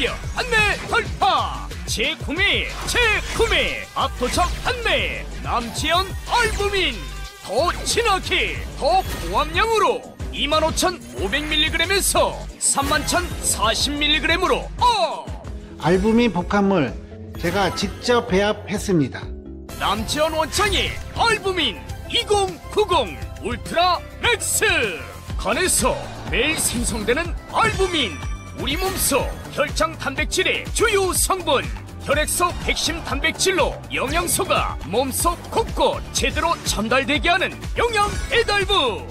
완벽 판매 돌파. 재구매 압도적 판매. 남지연 알부민 더 진하게 더 고함량으로 25,500mg에서 31,040mg으로 알부민 복합물 제가 직접 배합했습니다. 남지연 원창의 알부민 2090 울트라 맥스. 간에서 매일 생성되는 알부민, 우리 몸속 혈장 단백질의 주요 성분. 혈액소 백신 단백질로 영양소가 몸속 곳곳 제대로 전달되게 하는 영양 배달부.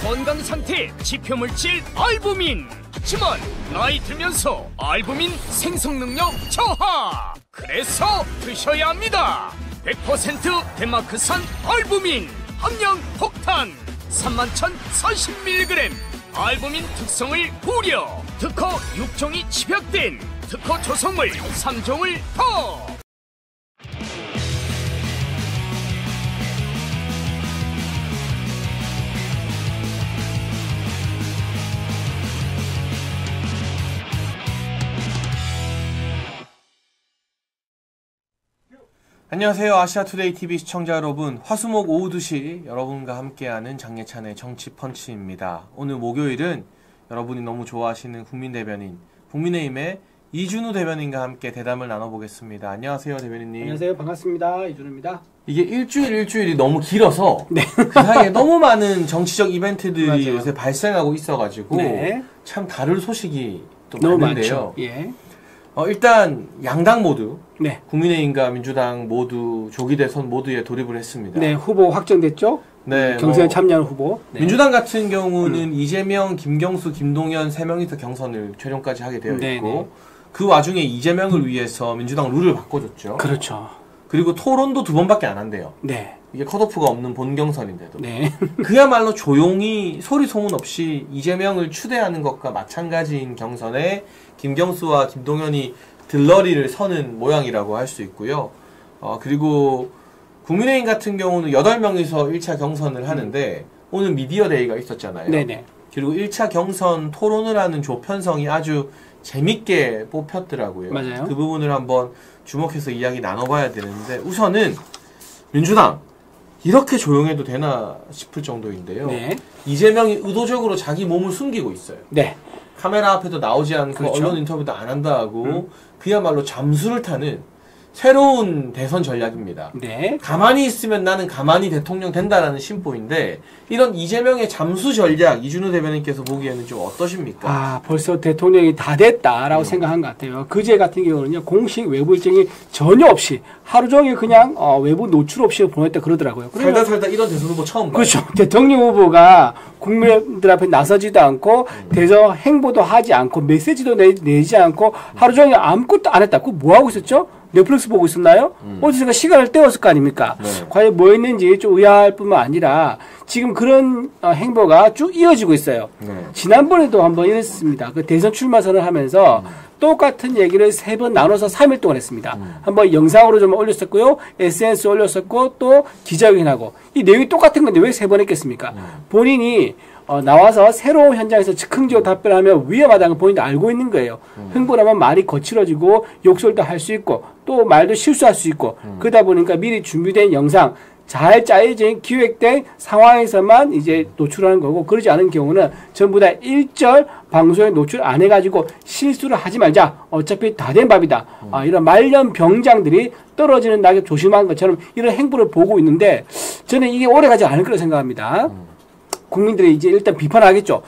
건강상태 지표물질 알부민. 하지만 나이 들면서 알부민 생성 능력 저하. 그래서 드셔야 합니다. 100% 덴마크산 알부민 함량 폭탄 31,040mg. 알부민 특성을 고려. 특허 6종이 집약된 특허 조성물 3종을 더. 안녕하세요. 아시아투데이TV 시청자 여러분, 화수목 오후 2시 여러분과 함께하는 장예찬의 정치펀치입니다. 오늘 목요일은 여러분이 너무 좋아하시는 국민대변인, 국민의힘의 이준우 대변인과 함께 대담을 나눠보겠습니다. 안녕하세요, 대변인님. 안녕하세요. 반갑습니다. 이준우입니다. 이게 일주일이 너무 길어서 네. 그 사이에 너무 많은 정치적 이벤트들이 맞아요. 요새 발생하고 있어가지고 네. 참 다룰 소식이 또 너무 많은데요. 많죠. 예. 일단 양당 모두, 네. 국민의힘과 민주당 모두 조기 대선 모두에 돌입을 했습니다. 네, 후보 확정됐죠? 네, 경선에 참여한 후보. 네. 민주당 같은 경우는 이재명, 김경수, 김동연 3명이서 경선을 최종까지 하게 되어 있고, 네. 그 와중에 이재명을 위해서 민주당 룰을 바꿔줬죠. 그렇죠. 그리고 토론도 2번밖에 안 한대요. 네. 이게 컷오프가 없는 본경선인데도. 네. 그야말로 조용히 소리 소문 없이 이재명을 추대하는 것과 마찬가지인 경선에 김경수와 김동연이 들러리를 서는 모양이라고 할 수 있고요. 그리고 국민의힘 같은 경우는 8명이서 1차 경선을 하는데 오늘 미디어 데이가 있었잖아요. 네네. 그리고 1차 경선 토론을 하는 조편성이 아주 재밌게 뽑혔더라고요. 맞아요. 그 부분을 한번 주목해서 이야기 나눠봐야 되는데 우선은 민주당 이렇게 조용해도 되나 싶을 정도인데요. 네. 이재명이 의도적으로 자기 몸을 숨기고 있어요. 네. 카메라 앞에도 나오지 않고 그렇죠. 언론 인터뷰도 안 한다 하고 그야말로 잠수를 타는 새로운 대선 전략입니다. 네. 가만히 있으면 나는 가만히 대통령 된다라는 심보인데 이런 이재명의 잠수 전략 이준우 대변인께서 보기에는 좀 어떠십니까? 아, 벌써 대통령이 다 됐다라고 생각한 것 같아요. 그제 같은 경우는요, 공식 외부 일정이 전혀 없이 하루 종일 그냥 외부 노출 없이 보냈다 그러더라고요. 살다 이런 대선 후보 처음 봐요. 그렇죠. 대통령 후보가 국민들 앞에 나서지도 않고 대선 행보도 하지 않고 메시지도 내지 않고 하루 종일 아무것도 안 했다. 그거 뭐 하고 있었죠? 넷플릭스 보고 있었나요? 어디선가 시간을 때웠을 거 아닙니까? 네. 과연 뭐 했는지 좀 의아할 뿐만 아니라 지금 그런 행보가 쭉 이어지고 있어요. 네. 지난번에도 한번 이랬습니다. 그 대선 출마 선언을 하면서 똑같은 얘기를 3번 나눠서 3일 동안 했습니다. 한번 영상으로 좀 올렸었고요. SNS 올렸었고 또 기자회견하고 이 내용이 똑같은 건데 왜 3번 했겠습니까? 본인이 나와서 새로운 현장에서 즉흥적으로 답변하면 위험하다는 걸 본인도 알고 있는 거예요. 흥분하면 말이 거칠어지고 욕설도 할 수 있고 또 말도 실수할 수 있고 그러다 보니까 미리 준비된 영상 잘 짜여진 기획된 상황에서만 이제 노출하는 거고 그러지 않은 경우는 전부 다 일절 방송에 노출 안 해가지고 실수를 하지 말자. 어차피 다 된 밥이다. 이런 말년 병장들이 떨어지는 낙엽 조심한 것처럼 이런 행보를 보고 있는데 저는 이게 오래가지 않을 거라고 생각합니다. 국민들이 이제 일단 비판하겠죠.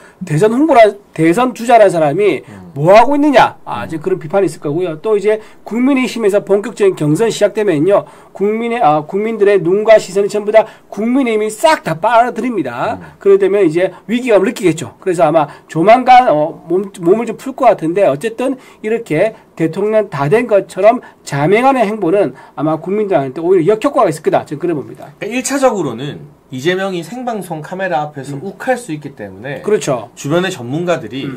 대선 주자라는 사람이 뭐 하고 있느냐. 이제 그런 비판이 있을 거고요. 또 이제 국민의힘에서 본격적인 경선 시작되면요. 국민들의 눈과 시선이 전부 다 국민의힘이 싹 다 빨아들입니다. 그러게 되면 이제 위기감을 느끼겠죠. 그래서 아마 조만간 몸을 좀 풀 것 같은데 어쨌든 이렇게 대통령 다 된 것처럼 자맹하는 행보는 아마 국민들한테 오히려 역효과가 있을 거다. 저는 그래 봅니다. 1차적으로는 이재명이 생방송 카메라 앞에서 욱할 수 있기 때문에 그렇죠. 주변의 전문가들이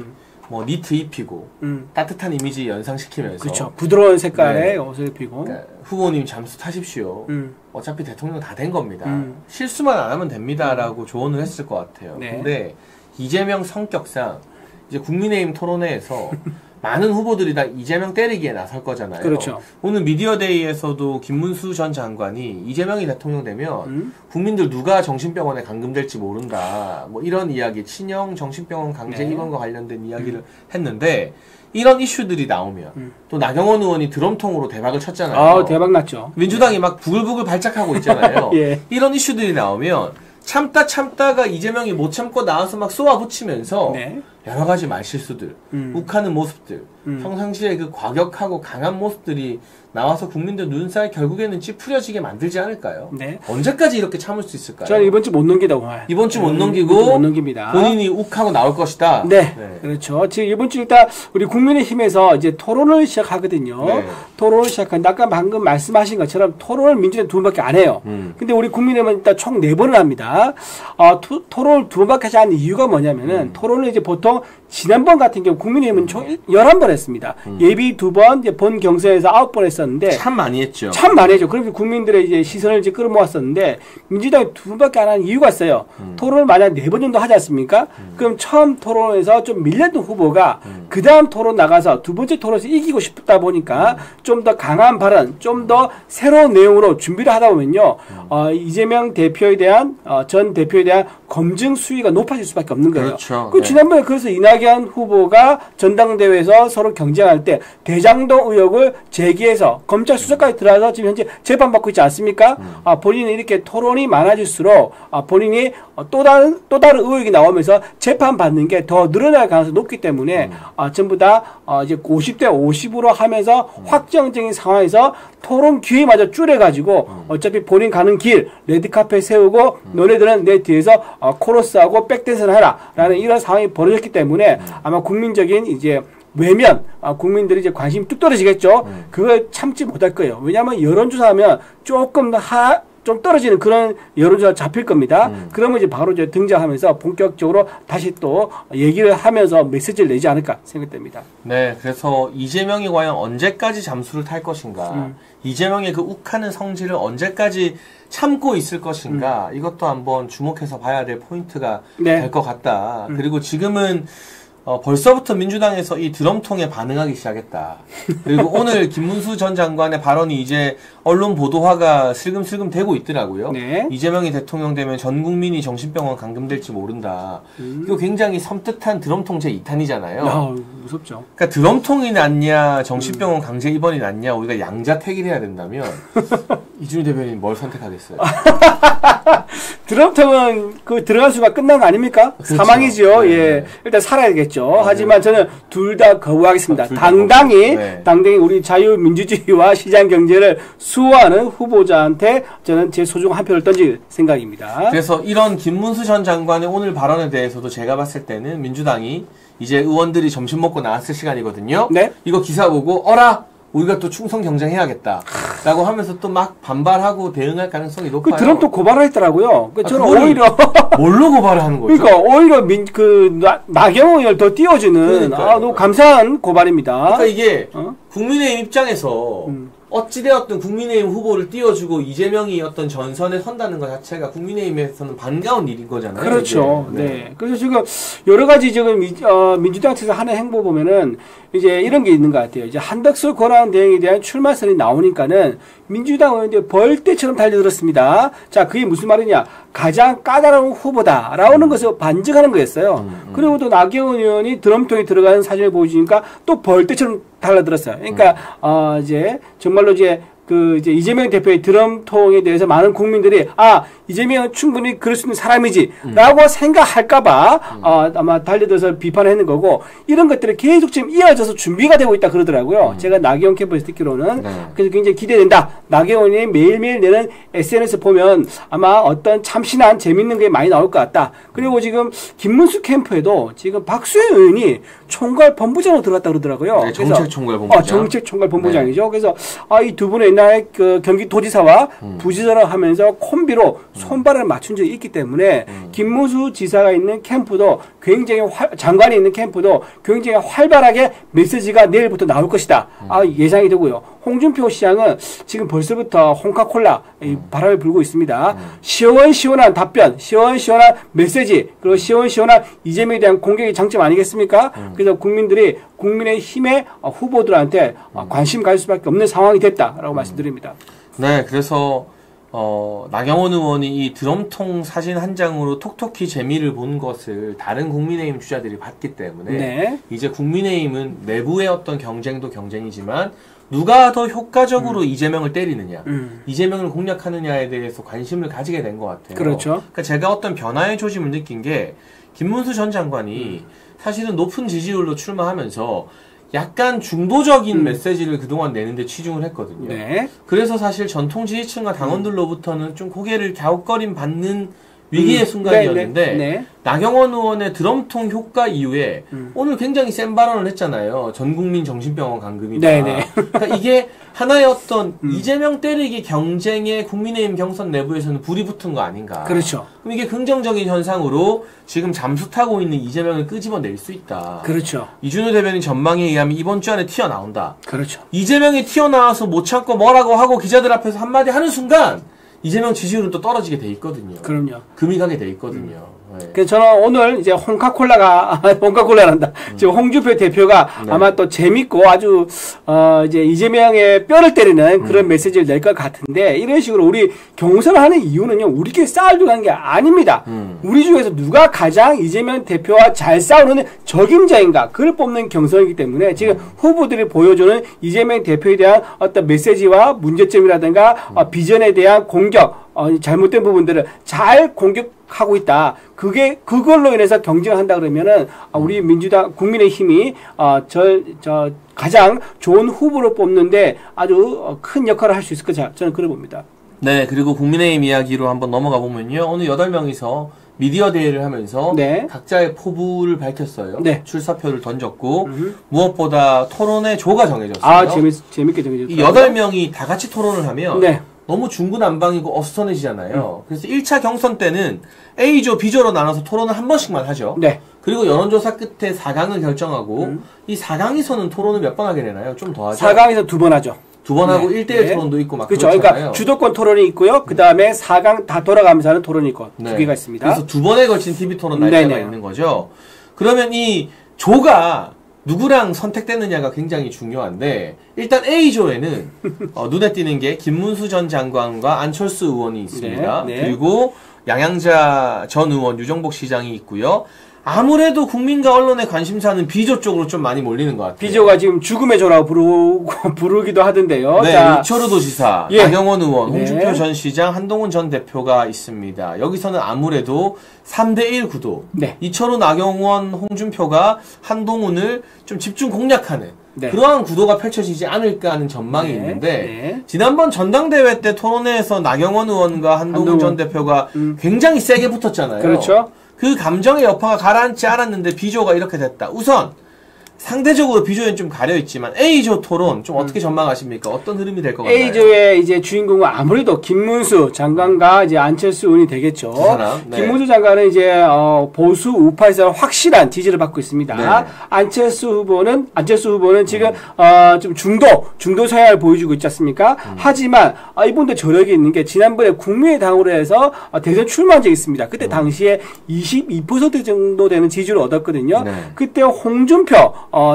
뭐 니트 입히고 따뜻한 이미지 연상시키면서 그렇죠. 부드러운 색깔의 네. 옷을 입히고 그러니까 후보님 잠수 타십시오. 어차피 대통령 다 된 겁니다. 실수만 안 하면 됩니다라고 조언을 했을 것 같아요. 네. 근데 이재명 성격상 이제 국민의힘 토론회에서 많은 후보들이 다 이재명 때리기에 나설 거잖아요. 그렇죠. 오늘 미디어데이에서도 김문수 전 장관이 이재명이 대통령 되면 국민들 누가 정신병원에 감금될지 모른다. 뭐 이런 이야기, 친형 정신병원 강제 네. 입원과 관련된 이야기를 했는데 이런 이슈들이 나오면 또 나경원 의원이 드럼통으로 대박을 쳤잖아요. 아, 대박 났죠. 민주당이 막 부글부글 발작하고 있잖아요. 예. 이런 이슈들이 나오면 참다가 이재명이 못 참고 나와서 막 쏘아붙이면서 네. 여러 가지 말실수들, 욱하는 모습들, 평상시에 그 과격하고 강한 모습들이 나와서 국민들 눈살 결국에는 찌푸려지게 만들지 않을까요? 네. 언제까지 이렇게 참을 수 있을까요? 저는 이번 주 못 넘기다고 봐요. 이번 주 못 넘기고 못 넘깁니다. 본인이 욱하고 나올 것이다. 네, 그렇죠. 지금 이번 주 일단 우리 국민의힘에서 이제 토론을 시작하거든요. 네. 토론을 시작하는데 아까 방금 말씀하신 것처럼 토론을 민주당 두 번밖에 안 해요. 근데 우리 국민의힘은 일단 총 4번을 합니다. 토론을 두 번밖에 하지 않는 이유가 뭐냐면은 토론을 이제 보통 지난번 같은 경우 국민의힘은 총 11번 했습니다. 예비 2번, 이제 본 경선에서 9번 했었는데 참 많이 했죠. 참 많이 했죠. 그래서 국민들의 이제 시선을 이제 끌어모았었는데 민주당이 2번밖에 안 하는 이유가 있어요. 토론을 만약 4번 정도 하지 않습니까? 그럼 처음 토론에서 좀 밀렸던 후보가 그 다음 토론 나가서 두 번째 토론에서 이기고 싶다 보니까 좀 더 강한 발언, 좀 더 새로운 내용으로 준비를 하다 보면요. 이재명 대표에 대한 전 대표에 대한 검증 수위가 높아질 수밖에 없는 거예요. 그렇죠. 그 네. 지난번에 그래서 이낙연 후보가 전당대회에서 서로 경쟁할 때 대장동 의혹을 제기해서 검찰 수사까지 들어가서 지금 현재 재판받고 있지 않습니까? 본인이 이렇게 토론이 많아질수록 본인이 또 다른 의혹이 나오면서 재판받는 게 더 늘어날 가능성이 높기 때문에 전부 다 이제 50대 50으로 하면서 확정적인 상황에서 토론 기회마저 줄여가지고 어차피 본인 가는 길 레드카펫 세우고 너네들은 내 뒤에서 코러스하고 백댄스를 해라 라는 이런 상황이 벌어졌기 때문에 아마 국민적인 이제 외면, 국민들이 이제 관심이 뚝 떨어지겠죠. 그걸 참지 못할 거예요. 왜냐하면 여론조사하면 조금 좀 떨어지는 그런 여론조사 잡힐 겁니다. 그러면 이제 바로 이제 등장하면서 본격적으로 다시 또 얘기를 하면서 메시지를 내지 않을까 생각됩니다. 네, 그래서 이재명이 과연 언제까지 잠수를 탈 것인가, 이재명의 그 욱하는 성질을 언제까지 참고 있을 것인가, 이것도 한번 주목해서 봐야 될 포인트가 네. 될 것 같다. 그리고 지금은 벌써부터 민주당에서 이 드럼통에 반응하기 시작했다. 그리고 오늘 김문수 전 장관의 발언이 이제 언론 보도화가 슬금슬금 되고 있더라고요. 네. 이재명이 대통령 되면 전 국민이 정신병원 감금될지 모른다. 이거 굉장히 섬뜩한 드럼통 제2탄이잖아요. 무섭죠. 그러니까 드럼통이 낫냐, 정신병원 강제 입원이 낫냐, 우리가 양자택일해야 된다면 이준희 대변인 뭘 선택하겠어요? 드럼통은 그 들어간 수가 끝난 거 아닙니까? 그렇죠. 사망이죠. 네. 예, 일단 살아야겠죠. 하지만 저는 둘 다 거부하겠습니다. 둘다 당당히 네. 당당히 우리 자유민주주의와 시장 경제를 수호하는 후보자한테 저는 제 소중한 한 표를 던질 생각입니다. 그래서 이런 김문수 전 장관의 오늘 발언에 대해서도 제가 봤을 때는 민주당이 이제 의원들이 점심 먹고 나왔을 시간이거든요. 네. 이거 기사 보고 어라 우리가 또 충성 경쟁해야겠다 라고 하면서 또 막 반발하고 대응할 가능성이 높아요. 그 드럼통 고발을 했더라고요. 그 저는 그거를 오히려 뭘로 고발을 하는 거죠? 그러니까 오히려 나경원 의원을 더 띄워주는 그러니까요. 너무 감사한 고발입니다. 그러니까 이게 어? 국민의힘 입장에서 어찌되었든 국민의힘 후보를 띄워주고 이재명이 어떤 전선에 선다는 것 자체가 국민의힘에서는 반가운 일인 거잖아요. 그렇죠. 이게. 네. 그래서 지금 여러 가지 지금 민주당 측에서 하는 행보 보면은 이제 이런 게 있는 것 같아요. 이제 한덕수 권한대행에 대한 출마설이 나오니까는 민주당 의원들이 벌떼처럼 달려들었습니다. 자, 그게 무슨 말이냐? 가장 까다로운 후보다라는 것을 반증하는 거였어요. 그리고 또 나경원 의원이 드럼통에 들어가는 사진을 보여주니까 또 벌떼처럼 달라들었어요. 그러니까 이제 정말로 이제 이제 이재명 대표의 드럼통에 대해서 많은 국민들이 이재명은 충분히 그럴 수 있는 사람이지라고 생각할까봐 아마 달려들어서 비판을 했는 거고 이런 것들이 계속 지금 이어져서 준비가 되고 있다 그러더라고요. 제가 나경원 캠프에서 듣기로는 그래서 굉장히 기대된다. 나경원이 매일매일 내는 SNS 보면 아마 어떤 참신한 재밌는 게 많이 나올 것 같다. 그리고 지금 김문수 캠프에도 지금 박수현 의원이 총괄 본부장으로 들어갔다 그러더라고요. 네, 정책총괄 본부장. 정책총괄 본부장이죠. 그래서 이 두 분의 옛날에 그 경기도지사와 부지사를 하면서 콤비로 손발을 맞춘 적이 있기 때문에 김문수 지사가 있는 캠프도 굉장히 장관이 있는 캠프도 굉장히 활발하게 메시지가 내일부터 나올 것이다. 예상이 되고요. 홍준표 시장은 지금 벌써부터 홍카콜라 바람이 불고 있습니다. 시원시원한 답변, 시원시원한 메시지, 그리고 시원시원한 이재명에 대한 공격이 장점 아니겠습니까? 그래서 국민들이 국민의힘의 후보들한테 관심 가질 수밖에 없는 상황이 됐다라고 말씀드립니다. 네, 그래서 나경원 의원이 이 드럼통 사진 한 장으로 톡톡히 재미를 본 것을 다른 국민의힘 주자들이 봤기 때문에 네. 이제 국민의힘은 내부의 어떤 경쟁도 경쟁이지만 누가 더 효과적으로 이재명을 때리느냐, 이재명을 공략하느냐에 대해서 관심을 가지게 된 것 같아요. 그렇죠. 그러니까 제가 어떤 변화의 조짐을 느낀 게 김문수 전 장관이 사실은 높은 지지율로 출마하면서 약간 중도적인 메시지를 그동안 내는데 치중을 했거든요. 네. 그래서 사실 전통 지지층과 당원들로부터는 좀 고개를 갸웃거림 받는 위기의 순간이었는데 네, 네, 네. 나경원 의원의 드럼통 효과 이후에 오늘 굉장히 센 발언을 했잖아요. 전 국민 정신병원 감금이다. 네, 네. 그러니까 이게 하나의 어떤 이재명 때리기 경쟁에 국민의힘 경선 내부에서는 불이 붙은 거 아닌가. 그렇죠. 그럼 이게 긍정적인 현상으로 지금 잠수 타고 있는 이재명을 끄집어낼 수 있다. 그렇죠. 이준우 대변인 전망에 의하면 이번 주 안에 튀어나온다. 그렇죠. 이재명이 튀어나와서 못 참고 뭐라고 하고 기자들 앞에서 한마디 하는 순간 이재명 지지율은 또 떨어지게 돼 있거든요. 그럼요. 금이 가게 돼 있거든요. 네. 그래서 저는 오늘 이제 홍카콜라란다. 지금 홍준표 대표가 네. 아마 또 재밌고 아주, 이제 이재명의 뼈를 때리는 그런 메시지를 낼 것 같은데, 이런 식으로 우리 경선을 하는 이유는요, 우리끼리 싸우려고 하는 게 아닙니다. 우리 중에서 누가 가장 이재명 대표와 잘 싸우는 적임자인가, 그걸 뽑는 경선이기 때문에 지금 후보들이 보여주는 이재명 대표에 대한 어떤 메시지와 문제점이라든가, 비전에 대한 공격, 잘못된 부분들을 잘 공격하고 있다. 그걸로 인해서 경쟁을 한다 그러면은, 우리 민주당, 국민의힘이, 가장 좋은 후보를 뽑는데 아주 큰 역할을 할 수 있을 거다. 저는 그래 봅니다. 네, 그리고 국민의힘 이야기로 한번 넘어가 보면요. 오늘 8명이서 미디어 대회를 하면서 네. 각자의 포부를 밝혔어요. 네. 출사표를 던졌고, 무엇보다 토론의 조가 정해졌어요. 재밌게 정해졌어요. 이 8명이 다 같이 토론을 하면, 네. 너무 중구난방이고 어수선해지잖아요. 그래서 1차 경선 때는 A조, B조로 나눠서 토론을 한 번씩만 하죠. 네. 그리고 여론조사 끝에 4강을 결정하고 이 4강에서는 토론을 몇 번 하게 되나요? 좀 더 하죠? 4강에서 2번 하죠. 2번 하고 네. 1대1 네. 토론도 있고 막 그렇죠. 그렇잖아요. 그러니까 주도권 토론이 있고요. 그 다음에 4강 다 돌아가면서 하는 토론이 있고 네. 두 개가 있습니다. 그래서 2번에 걸친 TV 토론 날짜가 네네. 있는 거죠. 그러면 이 조가 누구랑 선택됐느냐가 굉장히 중요한데 일단 A조에는 눈에 띄는 게 김문수 전 장관과 안철수 의원이 있습니다. 네, 네. 그리고 양양자 전 의원, 유정복 시장이 있고요. 아무래도 국민과 언론의 관심사는 B조 쪽으로 좀 많이 몰리는 것 같아요. B조가 지금 죽음의 조라고 부르기도 하던데요. 네, 자, 이철우 도지사, 예. 나경원 의원, 네. 홍준표 전 시장, 한동훈 전 대표가 있습니다. 여기서는 아무래도 3대1 구도. 네. 이철우, 나경원, 홍준표가 한동훈을 좀 집중 공략하는 네. 그러한 구도가 펼쳐지지 않을까 하는 전망이 네. 있는데 네. 지난번 전당대회 때 토론회에서 나경원 의원과 한동훈 전 대표가 굉장히 세게 붙었잖아요. 그렇죠. 그 감정의 여파가 가라앉지 않았는데 B조가 이렇게 됐다. 우선 상대적으로 B조엔 좀 가려있지만 A조 토론 좀 어떻게 전망하십니까? 어떤 흐름이 될 것 같나요? A조의 이제 주인공은 아무래도 김문수 장관과 이제 안철수 의원이 되겠죠. 두 사람, 네. 김문수 장관은 이제 보수 우파에서 확실한 지지를 받고 있습니다. 네. 안철수 후보는 지금 좀 중도 성향을 보여주고 있지 않습니까? 하지만 이분도 저력이 있는 게 지난번에 국민의당으로 해서 대선 출마한 적이 있습니다. 그때 당시에 22% 정도 되는 지지를 얻었거든요. 네. 그때 홍준표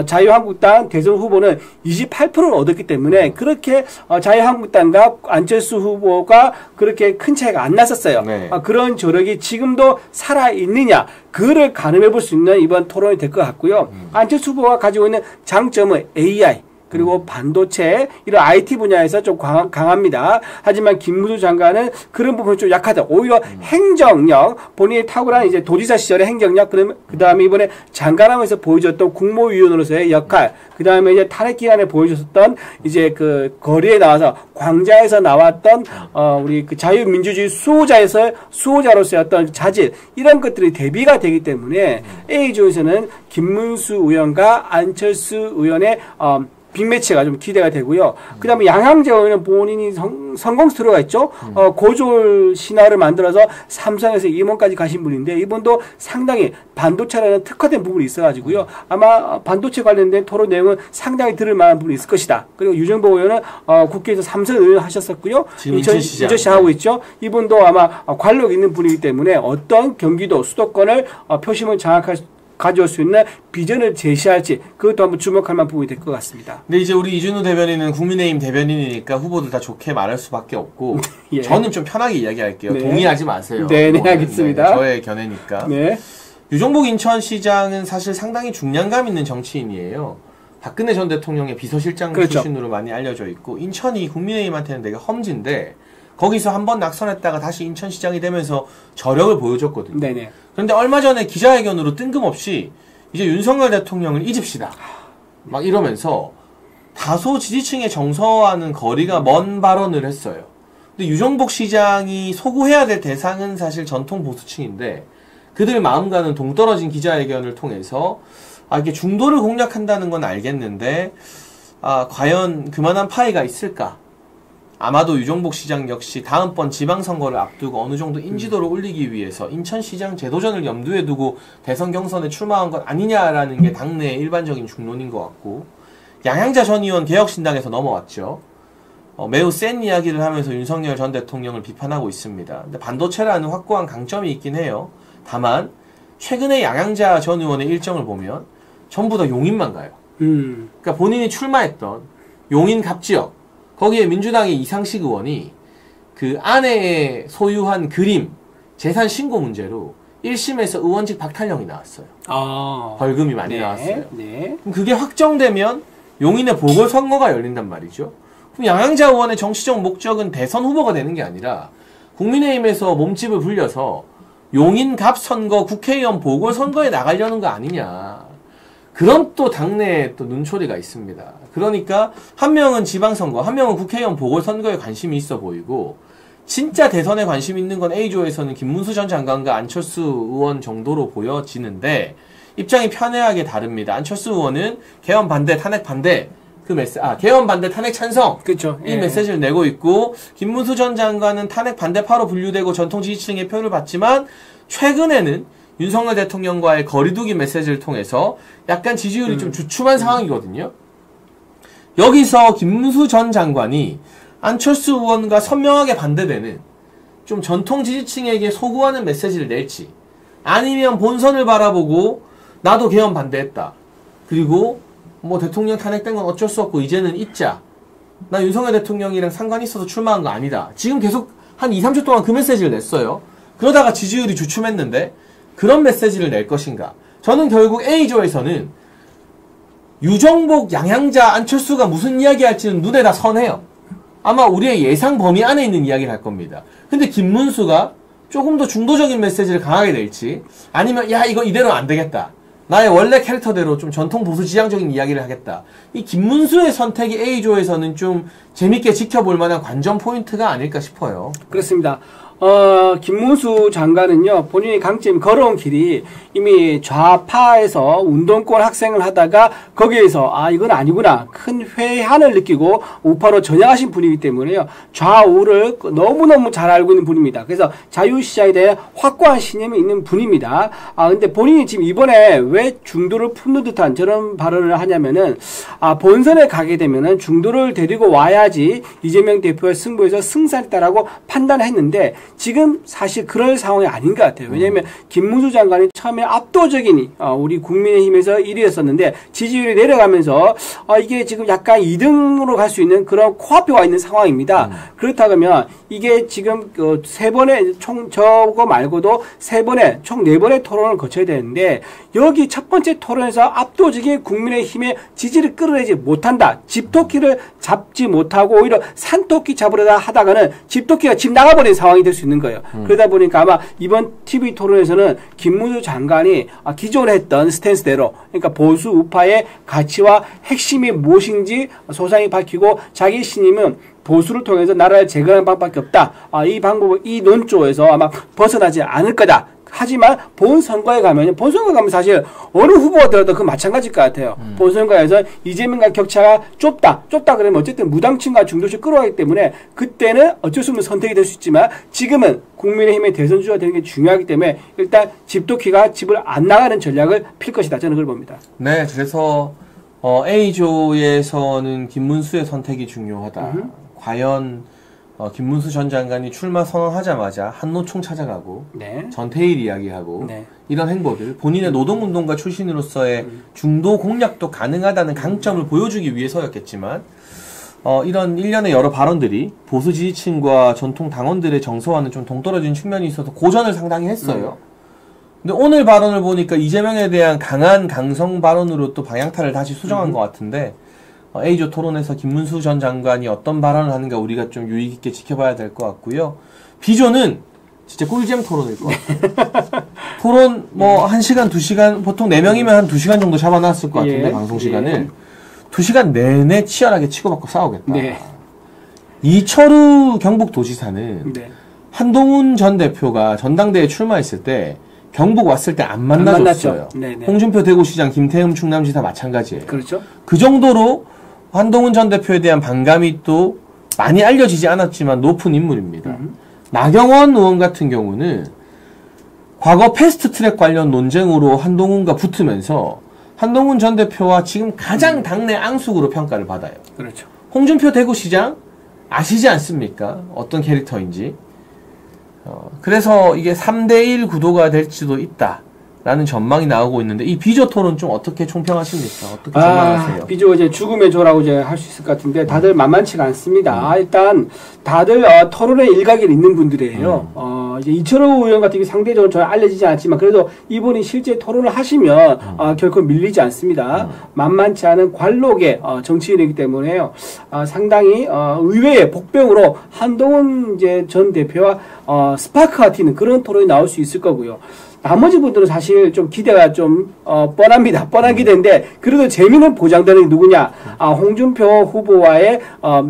자유한국당 대선 후보는 28%를 얻었기 때문에 그렇게 자유한국당과 안철수 후보가 그렇게 큰 차이가 안 났었어요. 네. 그런 저력이 지금도 살아있느냐 그를 가늠해 볼 수 있는 이번 토론이 될 것 같고요. 안철수 후보가 가지고 있는 장점은 AI 그리고 반도체 이런 IT 분야에서 좀 강합니다. 하지만 김문수 장관은 그런 부분이 좀 약하다. 오히려 행정력, 본인이 탁월한 이제 도지사 시절의 행정력, 그 다음에 이번에 장관하면서 보여줬던 국무위원으로서의 역할, 그 다음에 이제 탄핵 기간에 보여줬었던 이제 그 거리에 나와서 광장에서 나왔던 우리 그 자유민주주의 수호자로서의 어떤 자질 이런 것들이 대비가 되기 때문에 A조에서는 김문수 의원과 안철수 의원의 빅매치가 좀 기대가 되고요. 그 다음에 양양자 의원은 본인이 성공 스토리가 있죠. 고졸 신화를 만들어서 삼성에서 임원까지 가신 분인데 이분도 상당히 반도체라는 특화된 부분이 있어가지고요. 아마 반도체 관련된 토론 내용은 상당히 들을 만한 부분이 있을 것이다. 그리고 유정복 의원은 국회에서 삼선 의원 하셨었고요. 지금 인천시장 하고 있죠. 이분도 아마 관력 있는 분이기 때문에 어떤 경기도 수도권을 표심을 장악할 가져올 수 있는 비전을 제시할지 그것도 한번 주목할 만한 부분이 될 것 같습니다. 근데 이제 우리 이준우 대변인은 국민의힘 대변인이니까 후보들 다 좋게 말할 수밖에 없고 예. 저는 좀 편하게 이야기할게요. 네. 동의하지 마세요. 네, 알겠습니다. 네, 저의 견해니까. 네. 유정복 인천시장은 사실 상당히 중량감 있는 정치인이에요. 박근혜 전 대통령의 비서실장 그렇죠. 출신으로 많이 알려져 있고 인천이 국민의힘한테는 되게 험지인데 거기서 한번 낙선했다가 다시 인천시장이 되면서 저력을 보여줬거든요. 네네. 그런데 얼마 전에 기자회견으로 뜬금없이 이제 윤석열 대통령을 잊읍시다. 막 이러면서 다소 지지층의 정서와는 거리가 먼 발언을 했어요. 근데 유정복 시장이 소구해야 될 대상은 사실 전통 보수층인데 그들 마음과는 동떨어진 기자회견을 통해서 이게 중도를 공략한다는 건 알겠는데 과연 그만한 파이가 있을까? 아마도 유정복 시장 역시 다음번 지방선거를 앞두고 어느 정도 인지도를 올리기 위해서 인천시장 재도전을 염두에 두고 대선 경선에 출마한 것 아니냐라는 게 당내의 일반적인 중론인 것 같고 양양자 전 의원 개혁신당에서 넘어왔죠. 매우 센 이야기를 하면서 윤석열 전 대통령을 비판하고 있습니다. 근데 반도체라는 확고한 강점이 있긴 해요. 다만 최근에 양양자 전 의원의 일정을 보면 전부 다 용인만 가요. 그러니까 본인이 출마했던 용인 갑지역 거기에 민주당의 이상식 의원이 그 아내의 소유한 그림 재산 신고 문제로 1심에서 의원직 박탈령이 나왔어요. 벌금이 많이 네, 나왔어요. 네. 그럼 그게 확정되면 용인의 보궐선거가 열린단 말이죠. 그럼 양양자 의원의 정치적 목적은 대선 후보가 되는 게 아니라 국민의힘에서 몸집을 불려서 용인 갑 선거 국회의원 보궐선거에 나가려는 거 아니냐. 그런 또 당내에 또 눈초리가 있습니다. 그러니까 한 명은 지방선거, 한 명은 국회의원 보궐선거에 관심이 있어 보이고 진짜 대선에 관심 있는 건 A조에서는 김문수 전 장관과 안철수 의원 정도로 보여지는데 입장이 편애하게 다릅니다. 안철수 의원은 개헌 반대, 탄핵 반대 개헌 반대, 탄핵 찬성 그렇죠. 이 메시지를 내고 있고 김문수 전 장관은 탄핵 반대파로 분류되고 전통 지지층의 표를 받지만 최근에는 윤석열 대통령과의 거리두기 메시지를 통해서 약간 지지율이 좀 주춤한 상황이거든요. 여기서 김문수 전 장관이 안철수 의원과 선명하게 반대되는 좀 전통 지지층에게 소구하는 메시지를 낼지 아니면 본선을 바라보고 나도 개헌 반대했다. 그리고 뭐 대통령 탄핵된 건 어쩔 수 없고 이제는 잊자. 나 윤석열 대통령이랑 상관이 있어서 출마한 거 아니다. 지금 계속 한 2, 3주 동안 그 메시지를 냈어요. 그러다가 지지율이 주춤했는데 그런 메시지를 낼 것인가? 저는 결국 A조에서는 유정복, 양양자, 안철수가 무슨 이야기할지는 눈에 다 선해요. 아마 우리의 예상 범위 안에 있는 이야기를 할 겁니다. 근데 김문수가 조금 더 중도적인 메시지를 강하게 낼지 아니면 야 이거 이대로 안 되겠다. 나의 원래 캐릭터대로 좀 전통 보수 지향적인 이야기를 하겠다. 이 김문수의 선택이 A조에서는 좀 재밌게 지켜볼 만한 관전 포인트가 아닐까 싶어요. 그렇습니다. 김문수 장관은요, 본인의 강점, 걸어온 길이 이미 좌파에서 운동권 학생을 하다가 거기에서, 이건 아니구나. 큰 회한을 느끼고 우파로 전향하신 분이기 때문에요, 좌우를 너무너무 잘 알고 있는 분입니다. 그래서 자유시장에 대해 확고한 신념이 있는 분입니다. 근데 본인이 지금 이번에 왜 중도를 품는 듯한 저런 발언을 하냐면은, 본선에 가게 되면은 중도를 데리고 와야지 이재명 대표의 승부에서 승산했다라고 판단했는데, 지금 사실 그럴 상황이 아닌 것 같아요. 왜냐하면 김문수 장관이 처음에 압도적인 우리 국민의힘에서 1위였었는데 지지율이 내려가면서 이게 지금 약간 2등으로 갈 수 있는 그런 코앞에 와 있는 상황입니다. 그렇다면 이게 지금 세 번의 저거 말고도 세 번의 총 4번의 토론을 거쳐야 되는데 여기 첫 번째 토론에서 압도적인 국민의힘의 지지를 끌어내지 못한다. 집토끼를 잡지 못하고 오히려 산토끼 잡으려다 하다가는 집토끼가 집 나가버린 상황이 될 수 있는 거예요. 그러다 보니까 아마 이번 TV 토론에서는 김문수 장관이 기존에 했던 스탠스대로 그러니까 보수 우파의 가치와 핵심이 무엇인지 소상히 밝히고 자기 신임은 보수를 통해서 나라를 재건하는 방법밖에 없다. 이 방법, 이 논조에서 아마 벗어나지 않을 거다. 하지만 본선거에 가면 사실 어느 후보가 들어도 그 마찬가지일 것 같아요. 본선거에서 이재명과 격차가 좁다 그러면 어쨌든 무당층과 중도층 끌어가기 때문에 그때는 어쩔 수 없는 선택이 될 수 있지만 지금은 국민의힘의 대선 주자가 되는 게 중요하기 때문에 일단 집도키가 집을 안 나가는 전략을 필 것이다. 저는 그걸 봅니다. 네, 그래서 A조에서는 김문수의 선택이 중요하다. 과연 김문수 전 장관이 출마 선언하자마자 한노총 찾아가고 네. 전태일 이야기하고 네. 이런 행보들 본인의 노동운동가 출신으로서의 중도 공략도 가능하다는 강점을 보여주기 위해서였겠지만 이런 일련의 여러 발언들이 보수 지지층과 전통 당원들의 정서와는 좀 동떨어진 측면이 있어서 고전을 상당히 했어요. 근데 오늘 발언을 보니까 이재명에 대한 강한 강성 발언으로 또 방향타를 다시 수정한 것 같은데 A조 토론에서 김문수 전 장관이 어떤 발언을 하는가 우리가 좀 유의 깊게 지켜봐야 될 것 같고요. B조는 진짜 꿀잼 토론일 것 같아요. 토론 뭐 1시간, 2시간 보통 4명이면 한 2시간 정도 잡아놨을 것 같은데 예. 방송 시간을 2시간 내내 치열하게 치고받고 싸우겠다. 네. 이철우 경북도지사는 네. 한동훈 전 대표가 전당대회에 출마했을 때 경북 왔을 때 안 만나줬어요. 홍준표 대구시장, 김태흠 충남지사 마찬가지예요. 그렇죠. 그 정도로 한동훈 전 대표에 대한 반감이 또 많이 알려지지 않았지만 높은 인물입니다. 나경원 의원 같은 경우는 과거 패스트트랙 관련 논쟁으로 한동훈과 붙으면서 한동훈 전 대표와 지금 가장 당내 앙숙으로 평가를 받아요. 그렇죠. 홍준표 대구시장 아시지 않습니까? 어떤 캐릭터인지. 그래서 이게 3대1 구도가 될지도 있다라는 전망이 나오고 있는데 이 비조 토론 좀 어떻게 총평하십니까? 어떻게 전망하세요? 비조 이제 죽음의 조라고 이제 할 수 있을 것 같은데 다들 만만치가 않습니다. 일단 다들 토론에 일각이 있는 분들이에요. 이제 이철호 의원 같은 경우 상대적으로 잘 알려지지 않지만 그래도 이분이 실제 토론을 하시면 결코 밀리지 않습니다. 만만치 않은 관록의 정치인이기 때문에요. 상당히 의외의 복병으로 한동훈 이제 전 대표와 스파크가 튀는 그런 토론이 나올 수 있을 거고요. 나머지 분들은 사실 좀 기대가 좀 뻔합니다. 뻔한 기대인데 그래도 재미는 보장되는 게 누구냐? 홍준표 후보와의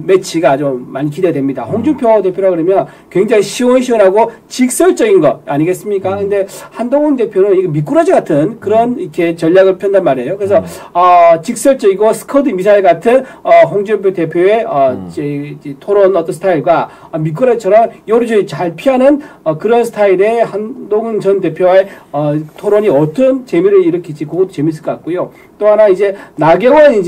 매치가 좀 많이 기대됩니다. 홍준표 대표라 그러면 굉장히 시원시원하고 직설적인 것 아니겠습니까? 근데 한동훈 대표는 이게 미꾸라지 같은 그런 이렇게 전략을 편단 말이에요. 그래서 직설적이고 스커드 미사일 같은 홍준표 대표의 토론 어떤 스타일과 미꾸라지처럼 요리조리 잘 피하는 그런 스타일의 한동훈 전 대표와의 토론이 어떤 재미를 일으킬지 그것도 재밌을 것 같고요. 또 하나 이제 나경원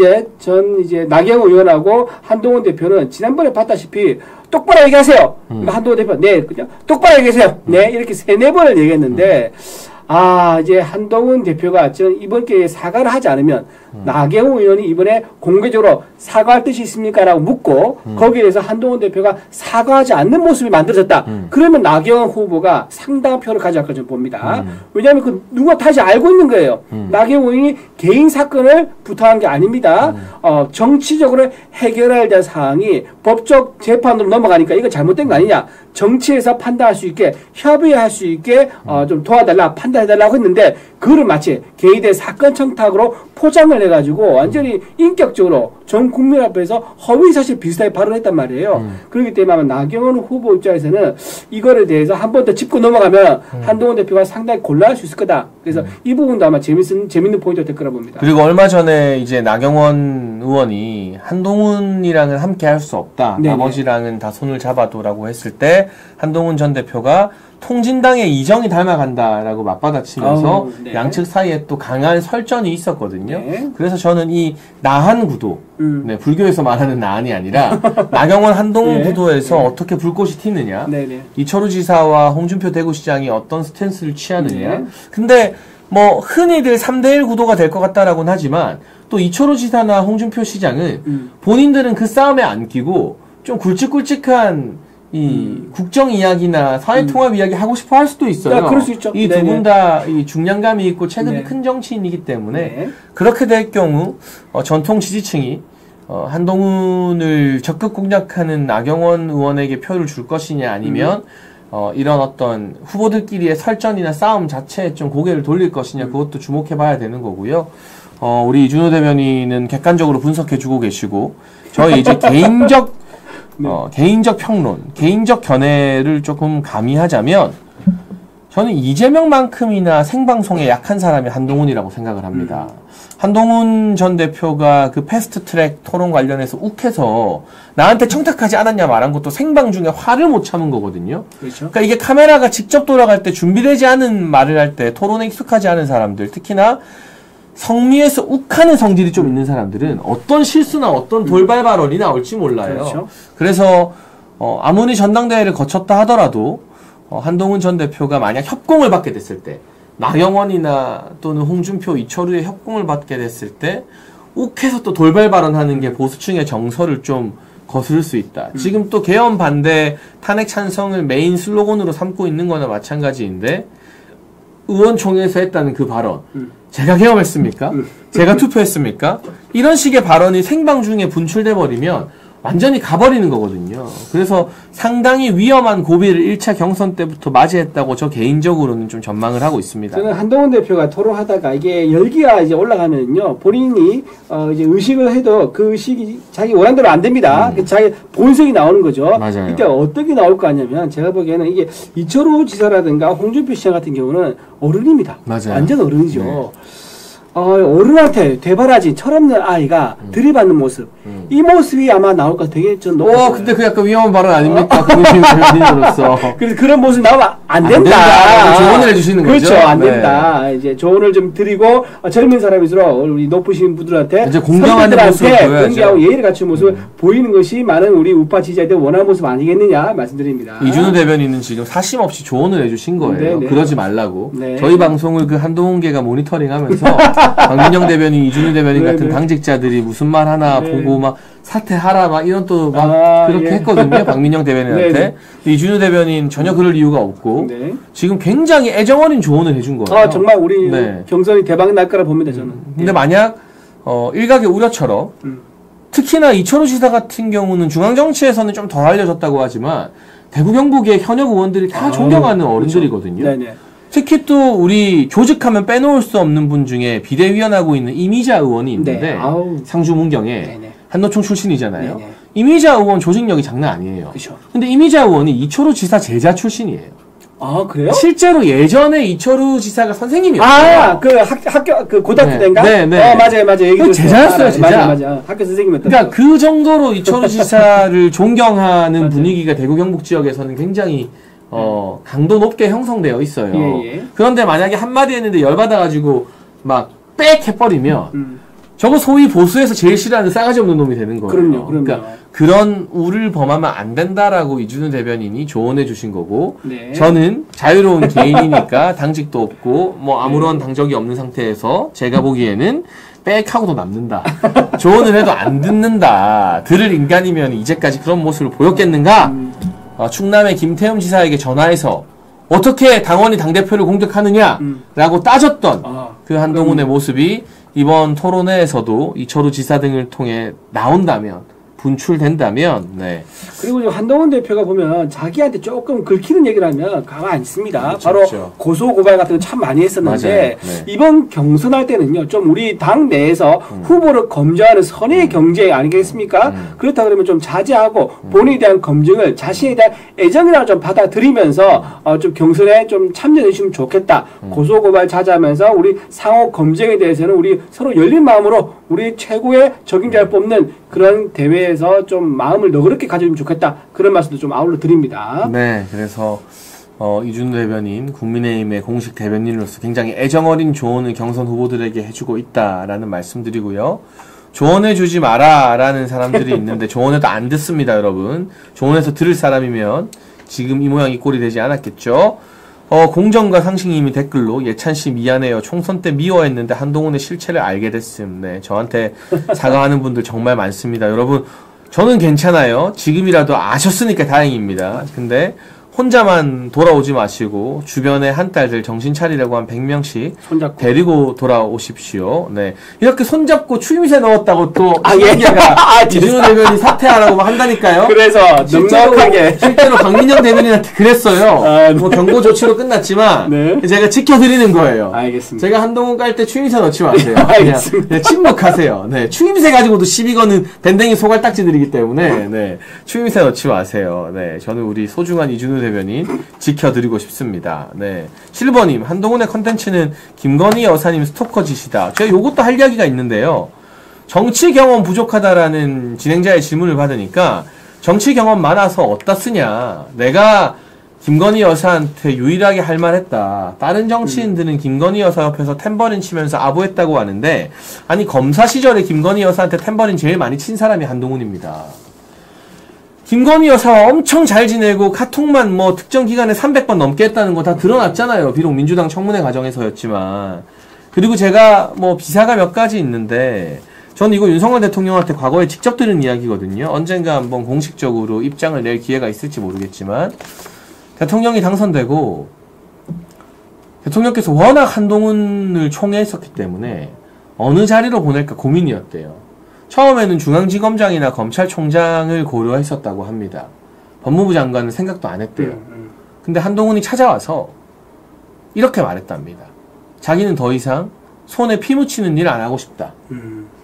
나경원 의원하고 한동훈 대표는 지난번에 봤다시피 똑바로 얘기하세요. 한동훈 대표 네 그냥 똑바로 얘기하세요. 네 이렇게 3-4번을 얘기했는데 이제 한동훈 대표가 이번 기회에 사과를 하지 않으면 나경원 의원이 이번에 공개적으로 사과할 뜻이 있습니까? 라고 묻고 거기에 대해서 한동훈 대표가 사과하지 않는 모습이 만들어졌다. 그러면 나경원 후보가 상당한 표를 가져갈 것을 봅니다. 왜냐하면 그 누가 다시 알고 있는 거예요. 나경원 의원이 개인 사건을 부탁한 게 아닙니다. 정치적으로 해결해야 될 사항이 법적 재판으로 넘어가니까 이거 잘못된 거 아니냐. 정치에서 판단할 수 있게 협의할 수 있게 좀 도와달라 판단해달라고 했는데 그거를 마치 개인의 사건 청탁으로 포장을 해가지고 완전히 인격적으로 전 국민 앞에서 허위사실 비슷하게 발언했단 말이에요. 그렇기 때문에 아마 나경원 후보 입장에서는 이거에 대해서 한 번 더 짚고 넘어가면 한동훈 대표가 상당히 곤란할 수 있을 거다. 그래서 이 부분도 아마 재밌는 포인트가 될 거라 봅니다. 그리고 얼마 전에 이제 나경원 의원이 한동훈이랑은 함께 할 수 없다. 네네. 나머지랑은 다 손을 잡아도라고 했을 때 한동훈 전 대표가 통진당의 이정이 닮아간다라고 맞받아치면서 네. 양측 사이에 또 강한 설전이 있었거든요. 네. 그래서 저는 이 나한 구도, 네, 불교에서 말하는 나한이 아니라 나경원 한동훈 네. 구도에서 어떻게 불꽃이 튀느냐, 네네. 이철우 지사와 홍준표 대구시장이 어떤 스탠스를 취하느냐. 네. 근데 뭐 흔히들 3대1 구도가 될 것 같다라고는 하지만 또 이철우 지사나 홍준표 시장은 본인들은 그 싸움에 안 끼고 좀 굵직굵직한 이 국정 이야기나 사회 통합 이야기 하고 싶어 할 수도 있어요. 그럴 수 있죠. 이 두 분 다 이 중량감이 있고 체급이 네. 큰 정치인이기 때문에 네. 그렇게 될 경우 전통 지지층이 한동훈을 적극 공략하는 나경원 의원에게 표를 줄 것이냐 아니면 이런 어떤 후보들끼리의 설전이나 싸움 자체에 좀 고개를 돌릴 것이냐 그것도 주목해 봐야 되는 거고요. 우리 이준호 대변인은 객관적으로 분석해 주고 계시고 저희 이제 개인적 개인적 평론, 개인적 견해를 조금 가미하자면 저는 이재명만큼이나 생방송에 약한 사람이 한동훈이라고 생각을 합니다. 한동훈 전 대표가 그 패스트트랙 토론 관련해서 욱해서 나한테 청탁하지 않았냐 말한 것도 생방 중에 화를 못 참은 거거든요. 그렇죠. 그러니까 이게 카메라가 직접 돌아갈 때 준비되지 않은 말을 할 때 토론에 익숙하지 않은 사람들, 특히나 성미에서 욱하는 성질이 좀 있는 사람들은 어떤 실수나 어떤 돌발 발언이 나올지 몰라요. 그렇죠. 그래서 아무리 전당대회를 거쳤다 하더라도 한동훈 전 대표가 만약 협공을 받게 됐을 때, 나경원이나 또는 홍준표, 이철우의 협공을 받게 됐을 때 욱해서 또 돌발 발언하는 게 보수층의 정서를 좀 거스를 수 있다. 지금 또 개헌 반대, 탄핵 찬성을 메인 슬로건으로 삼고 있는 거나 마찬가지인데 의원총회에서 했다는 그 발언, 제가 개헌했습니까? 제가 투표했습니까? 이런 식의 발언이 생방 중에 분출돼 버리면 완전히 가버리는 거거든요. 그래서 상당히 위험한 고비를 1차 경선 때부터 맞이했다고 저 개인적으로는 좀 전망을 하고 있습니다. 저는 한동훈 대표가 토론하다가 이게 열기가 이제 올라가면요, 본인이 이제 의식을 해도 그 의식이 자기 원한대로 안 됩니다. 자기 본성이 나오는 거죠. 맞아요. 그러니까 어떻게 나올 거 아니냐면 제가 보기에는 이게 이철우 지사라든가 홍준표 시장 같은 경우는 어른입니다. 맞아요. 완전 어른이죠. 네. 어른한테 되바라진 철없는 아이가 들이받는 모습, 이 모습이 아마 나올 것 되게 좀 높았어요. 근데 그 약간 위험한 발언 아닙니까? 국민의힘으로서. 그래서 그런 모습 나오면 안 된다. 조언을 해주시는 거죠. 그렇죠. 안 네. 된다. 이제 조언을 좀 드리고 젊은 사람일수록 우리 높으신 분들한테 이제 공경하는 모습을 보여야죠. 공경하고 예의를 갖춘 모습을 보이는 것이 많은 우리 우파 지지자들 원하는 모습 아니겠느냐 말씀드립니다. 이준우 대변인은 지금 사심 없이 조언을 해주신 거예요. 네. 그러지 말라고. 네. 저희 방송을 그 한동훈계가 모니터링하면서 박민영 대변인, 이준우 대변인 네, 같은 네. 당직자들이 무슨 말 하나 네. 보고 막 사퇴하라 막 이런 또 막 그렇게 예. 했거든요. 박민영 대변인한테. 네, 이준우 대변인 전혀 그럴 이유가 없고 네. 지금 굉장히 애정 어린 조언을 해준 거예요. 정말 우리 네. 경선이 대박 날 거라 봅니다, 저는. 근데 만약 일각의 우려처럼 특히나 이철우 지사 같은 경우는 중앙 정치에서는 좀 더 알려졌다고 하지만 대구 경북의 현역 의원들이 다 존경하는 어른들이거든요. 네네. 특히 또 우리 조직하면 빼놓을 수 없는 분 중에 비대위원하고 있는 이미자 의원이 있는데 네. 아우. 상주 문경에 네네. 한노총 출신이잖아요. 네네. 이미자 의원 조직력이 장난 아니에요. 그죠. 근데 이미자 의원이 이철우 지사 제자 출신이에요. 그래요? 실제로 예전에 이철우 지사가 선생님이었어요. 그 학교, 그 고등학교 네. 때인가? 네, 네. 맞아요. 얘기 그 제자였어요, 제자. 맞아. 학교 선생님이었던. 그러니까 그 정도로 이철우 지사를 존경하는 분위기가 대구 경북 지역에서는 굉장히 강도 높게 형성되어 있어요. 예. 그런데 만약에 한마디 했는데 열받아가지고 막 빽 해버리면 저거 소위 보수에서 제일 싫어하는 싸가지 없는 놈이 되는 거예요. 그럼요. 그러니까 그런 우를 범하면 안 된다라고 이준우 대변인이 조언해 주신 거고 네. 저는 자유로운 개인이니까 당직도 없고 뭐 아무런 당적이 없는 상태에서 제가 보기에는 빽 하고도 남는다. 조언을 해도 안 듣는다. 들을 인간이면 이제까지 그런 모습을 보였겠는가? 충남의 김태흠 지사에게 전화해서 어떻게 당원이 당대표를 공격하느냐라고 따졌던 그 한동훈의 모습이 이번 토론회에서도 이철우 지사 등을 통해 나온다면, 분출된다면, 네. 그리고 지금 한동훈 대표가 보면 자기한테 조금 긁히는 얘기를 하면 가만 안 있습니다. 그렇죠, 바로 그렇죠. 고소 고발 같은 거 참 많이 했었는데 맞아요. 네. 이번 경선할 때는요, 좀 우리 당 내에서 후보를 검증하는 선의 경제 아니겠습니까? 그렇다 그러면 좀 자제하고 본인에 대한 검증을 자신에 대한 애정이라고 좀 받아들이면서 좀 경선에 좀 참여해 주시면 좋겠다. 고소 고발 자제하면서 우리 상호 검증에 대해서는 우리 서로 열린 마음으로 우리 최고의 적임자를 뽑는 그런 대회에서 좀 마음을 너그럽게 가져주면 좋겠다. 그런 말씀도 좀 아울러 드립니다. 네, 그래서 이준우 대변인, 국민의힘의 공식 대변인으로서 굉장히 애정어린 조언을 경선 후보들에게 해주고 있다라는 말씀드리고요. 조언해주지 마라라는 사람들이 있는데 조언해도 안 듣습니다, 여러분. 조언해서 들을 사람이면 지금 이 모양 이 꼴이 되지 않았겠죠. 공정과 상식님이 댓글로 예찬씨 미안해요. 총선 때 미워했는데 한동훈의 실체를 알게 됐음. 네, 저한테 사과하는 분들 정말 많습니다. 여러분, 저는 괜찮아요. 지금이라도 아셨으니까 다행입니다. 근데 혼자만 돌아오지 마시고 주변에 한딸들 정신 차리려고 한 100명씩 손잡고 데리고 돌아오십시오. 네. 이렇게 손잡고 추임새 넣었다고 또 예. 이준우 대변인이 사퇴하라고 막 한다니까요. 그래서 넉넉하게 실제로 박민영 대변인한테 그랬어요. 네. 뭐 경고 조치로 끝났지만 네. 제가 지켜드리는 거예요. 알겠습니다. 제가 한동훈 깔 때 추임새 넣지 마세요. 알겠습니다. 그냥 침묵하세요. 네. 추임새 가지고도 시비 거는 밴댕이 소갈딱지들이기 때문에 네. 추임새 넣지 마세요. 네. 저는 우리 소중한 이준우 대변인 지켜드리고 싶습니다. 네. 실버님, 한동훈의 컨텐츠는 김건희 여사님 스토커 짓이다. 제가 요것도 할 이야기가 있는데요. 정치 경험 부족하다라는 진행자의 질문을 받으니까 정치 경험 많아서 어디다 쓰냐. 내가 김건희 여사한테 유일하게 할 말 했다. 다른 정치인들은 김건희 여사 옆에서 탬버린 치면서 아부했다고 하는데, 아니, 검사 시절에 김건희 여사한테 탬버린 제일 많이 친 사람이 한동훈입니다. 김건희 여사와 엄청 잘 지내고 카톡만 뭐 특정 기간에 300번 넘게 했다는 거 다 드러났잖아요. 비록 민주당 청문회 과정에서였지만. 그리고 제가 뭐 비사가 몇 가지 있는데, 전 이거 윤석열 대통령한테 과거에 직접 들은 이야기거든요. 언젠가 한번 공식적으로 입장을 낼 기회가 있을지 모르겠지만, 대통령이 당선되고 대통령께서 워낙 한동훈을 총애했었기 때문에 어느 자리로 보낼까 고민이었대요. 처음에는 중앙지검장이나 검찰총장을 고려했었다고 합니다. 법무부 장관은 생각도 안 했대요. 근데 한동훈이 찾아와서 이렇게 말했답니다. 자기는 더 이상 손에 피 묻히는 일 안 하고 싶다.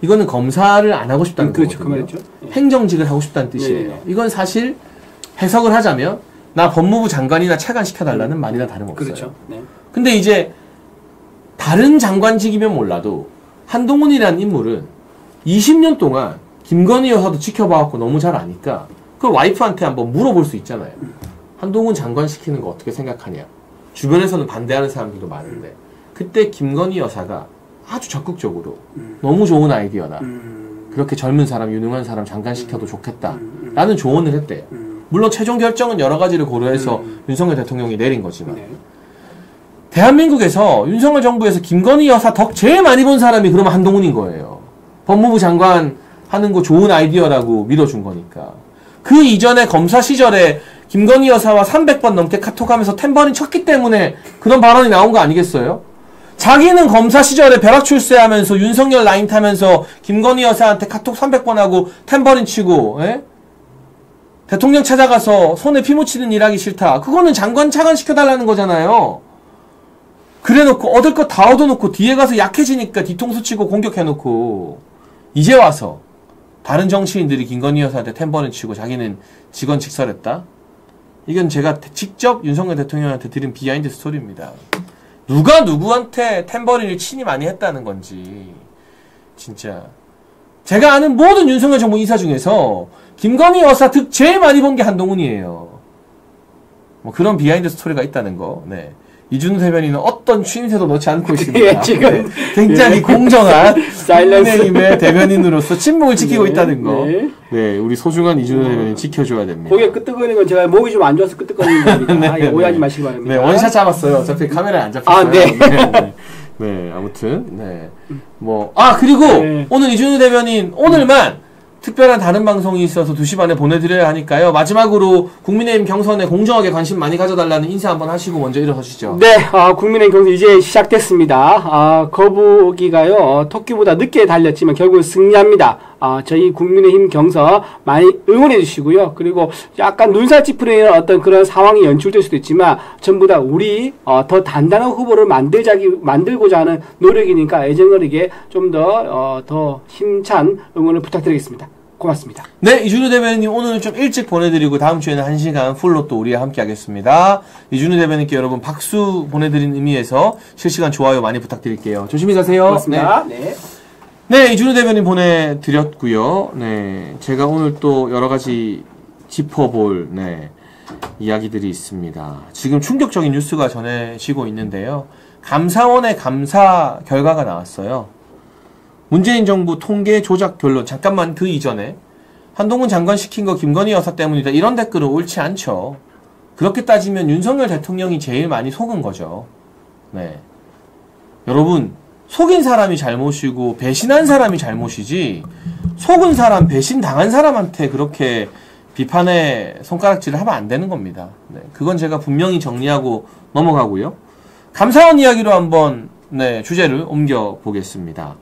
이거는 검사를 안 하고 싶다는 그렇죠. 거거든요. 그 말이죠. 행정직을 하고 싶다는 뜻이에요. 네. 이건 사실 해석을 하자면 나 법무부 장관이나 차관시켜달라는 말이나 다름없어요. 그렇죠. 네. 근데 이제 다른 장관직이면 몰라도 한동훈이라는 인물은 20년 동안 김건희 여사도 지켜봐왔고 너무 잘 아니까 그 와이프한테 한번 물어볼 수 있잖아요. 한동훈 장관 시키는 거 어떻게 생각하냐. 주변에서는 반대하는 사람들도 많은데 그때 김건희 여사가 아주 적극적으로 너무 좋은 아이디어다. 그렇게 젊은 사람, 유능한 사람 장관 시켜도 좋겠다. 라는 조언을 했대요. 물론 최종 결정은 여러 가지를 고려해서 윤석열 대통령이 내린 거지만 네. 대한민국에서 윤석열 정부에서 김건희 여사 덕 제일 많이 본 사람이 그러면 한동훈인 거예요. 법무부 장관 하는 거 좋은 아이디어라고 밀어준 거니까. 그 이전에 검사 시절에 김건희 여사와 300번 넘게 카톡하면서 탬버린 쳤기 때문에 그런 발언이 나온 거 아니겠어요? 자기는 검사 시절에 벼락 출세하면서 윤석열 라인 타면서 김건희 여사한테 카톡 300번 하고 탬버린 치고 대통령 찾아가서 손에 피 묻히는 일 하기 싫다. 그거는 장관 차관 시켜달라는 거잖아요. 그래놓고 얻을 것 다 얻어놓고 뒤에 가서 약해지니까 뒤통수 치고 공격해놓고 이제 와서 다른 정치인들이 김건희 여사한테 탬버린 치고 자기는 직원 직설했다. 이건 제가 직접 윤석열 대통령한테 드린 비하인드 스토리입니다. 누가 누구한테 탬버린을 친히 많이 했다는 건지 진짜 제가 아는 모든 윤석열 정부 인사 중에서 김건희 여사 득 제일 많이 본 게 한동훈이에요. 뭐 그런 비하인드 스토리가 있다는 거. 네. 이준우 대변인은 어떤 추임새도 넣지 않고 있습니다. 예, 지금 네. 굉장히 예. 공정한 사일런스. 국민의힘의 대변인으로서 침묵을 지키고 네. 있다는 거. 네. 네, 우리 소중한 이준우 대변인 지켜줘야 됩니다. 고개 끄떡거리는 건 제가 목이 좀 안 좋아서 끄떡거리는 겁니다. 예, 오해하지 마시기 바랍니다. 네, 원샷 잡았어요. 어차피 카메라에 안 잡혔어요. 아, 네. 네, 네, 아무튼, 네. 그리고 네. 오늘 이준우 대변인, 오늘만 특별한 다른 방송이 있어서 2시 반에 보내드려야 하니까요. 마지막으로 국민의힘 경선에 공정하게 관심 많이 가져달라는 인사 한번 하시고 먼저 일어서시죠. 네, 국민의힘 경선 이제 시작됐습니다. 거북이가요, 토끼보다 늦게 달렸지만 결국 승리합니다. 저희 국민의힘 경선 많이 응원해 주시고요. 그리고 약간 눈살 찌푸리는 어떤 그런 상황이 연출될 수도 있지만 전부 다 우리 더 단단한 후보를 만들고자 하는 노력이니까 애정어리게 좀 더 힘찬 응원을 부탁드리겠습니다. 고맙습니다. 네, 이준우 대변인님 오늘은 좀 일찍 보내드리고 다음 주에는 1시간 풀로 또 우리와 함께 하겠습니다. 이준우 대변인께 여러분 박수 보내드린 의미에서 실시간 좋아요 많이 부탁드릴게요. 조심히 가세요. 고맙습니다. 네. 네, 이준우 대변인 보내드렸고요. 네, 제가 오늘 또 여러 가지 짚어볼 이야기들이 있습니다. 지금 충격적인 뉴스가 전해지고 있는데요. 감사원의 감사 결과가 나왔어요. 문재인 정부 통계 조작 결론. 잠깐만 그 이전에 한동훈 장관 시킨 거 김건희 여사 때문이다. 이런 댓글은 옳지 않죠. 그렇게 따지면 윤석열 대통령이 제일 많이 속은 거죠. 네, 여러분 속인 사람이 잘못이고 배신한 사람이 잘못이지 속은 사람, 배신당한 사람한테 그렇게 비판의 손가락질을 하면 안 되는 겁니다. 네, 그건 제가 분명히 정리하고 넘어가고요. 감사원 이야기로 한번 주제를 옮겨보겠습니다.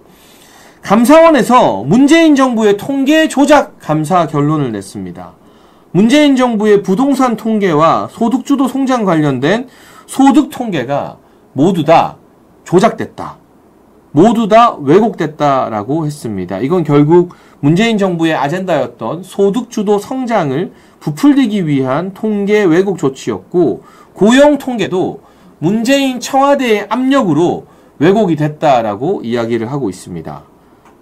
감사원에서 문재인 정부의 통계 조작 감사 결론을 냈습니다. 문재인 정부의 부동산 통계와 소득주도 성장 관련된 소득 통계가 모두 다 조작됐다. 모두 다 왜곡됐다라고 했습니다. 이건 결국 문재인 정부의 아젠다였던 소득주도 성장을 부풀리기 위한 통계 왜곡 조치였고, 고용 통계도 문재인 청와대의 압력으로 왜곡이 됐다라고 이야기를 하고 있습니다.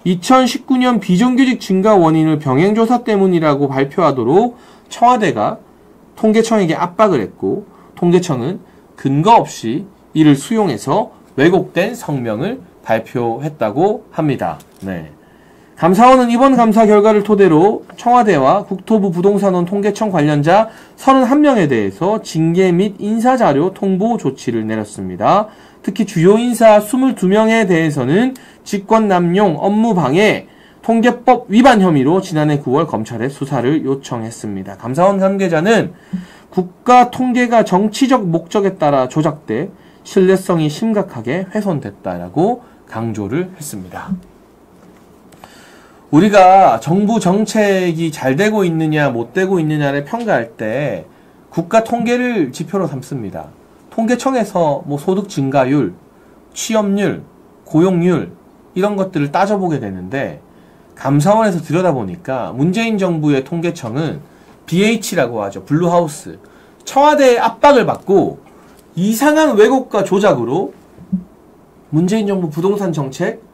2019년 비정규직 증가 원인을 병행조사 때문이라고 발표하도록 청와대가 통계청에게 압박을 했고, 통계청은 근거 없이 이를 수용해서 왜곡된 성명을 발표했다고 합니다. 네. 감사원은 이번 감사 결과를 토대로 청와대와 국토부 부동산원 통계청 관련자 31명에 대해서 징계 및 인사자료 통보 조치를 내렸습니다. 특히 주요 인사 22명에 대해서는 직권남용, 업무방해, 통계법 위반 혐의로 지난해 9월 검찰에 수사를 요청했습니다. 감사원 관계자는 국가 통계가 정치적 목적에 따라 조작돼 신뢰성이 심각하게 훼손됐다라고 강조를 했습니다. 우리가 정부 정책이 잘 되고 있느냐 못 되고 있느냐를 평가할 때 국가 통계를 지표로 삼습니다. 통계청에서 뭐 소득 증가율, 취업률, 고용률 이런 것들을 따져보게 되는데, 감사원에서 들여다보니까 문재인 정부의 통계청은 BH라고 하죠. 블루하우스. 청와대의 압박을 받고 이상한 왜곡과 조작으로 문재인 정부 부동산 정책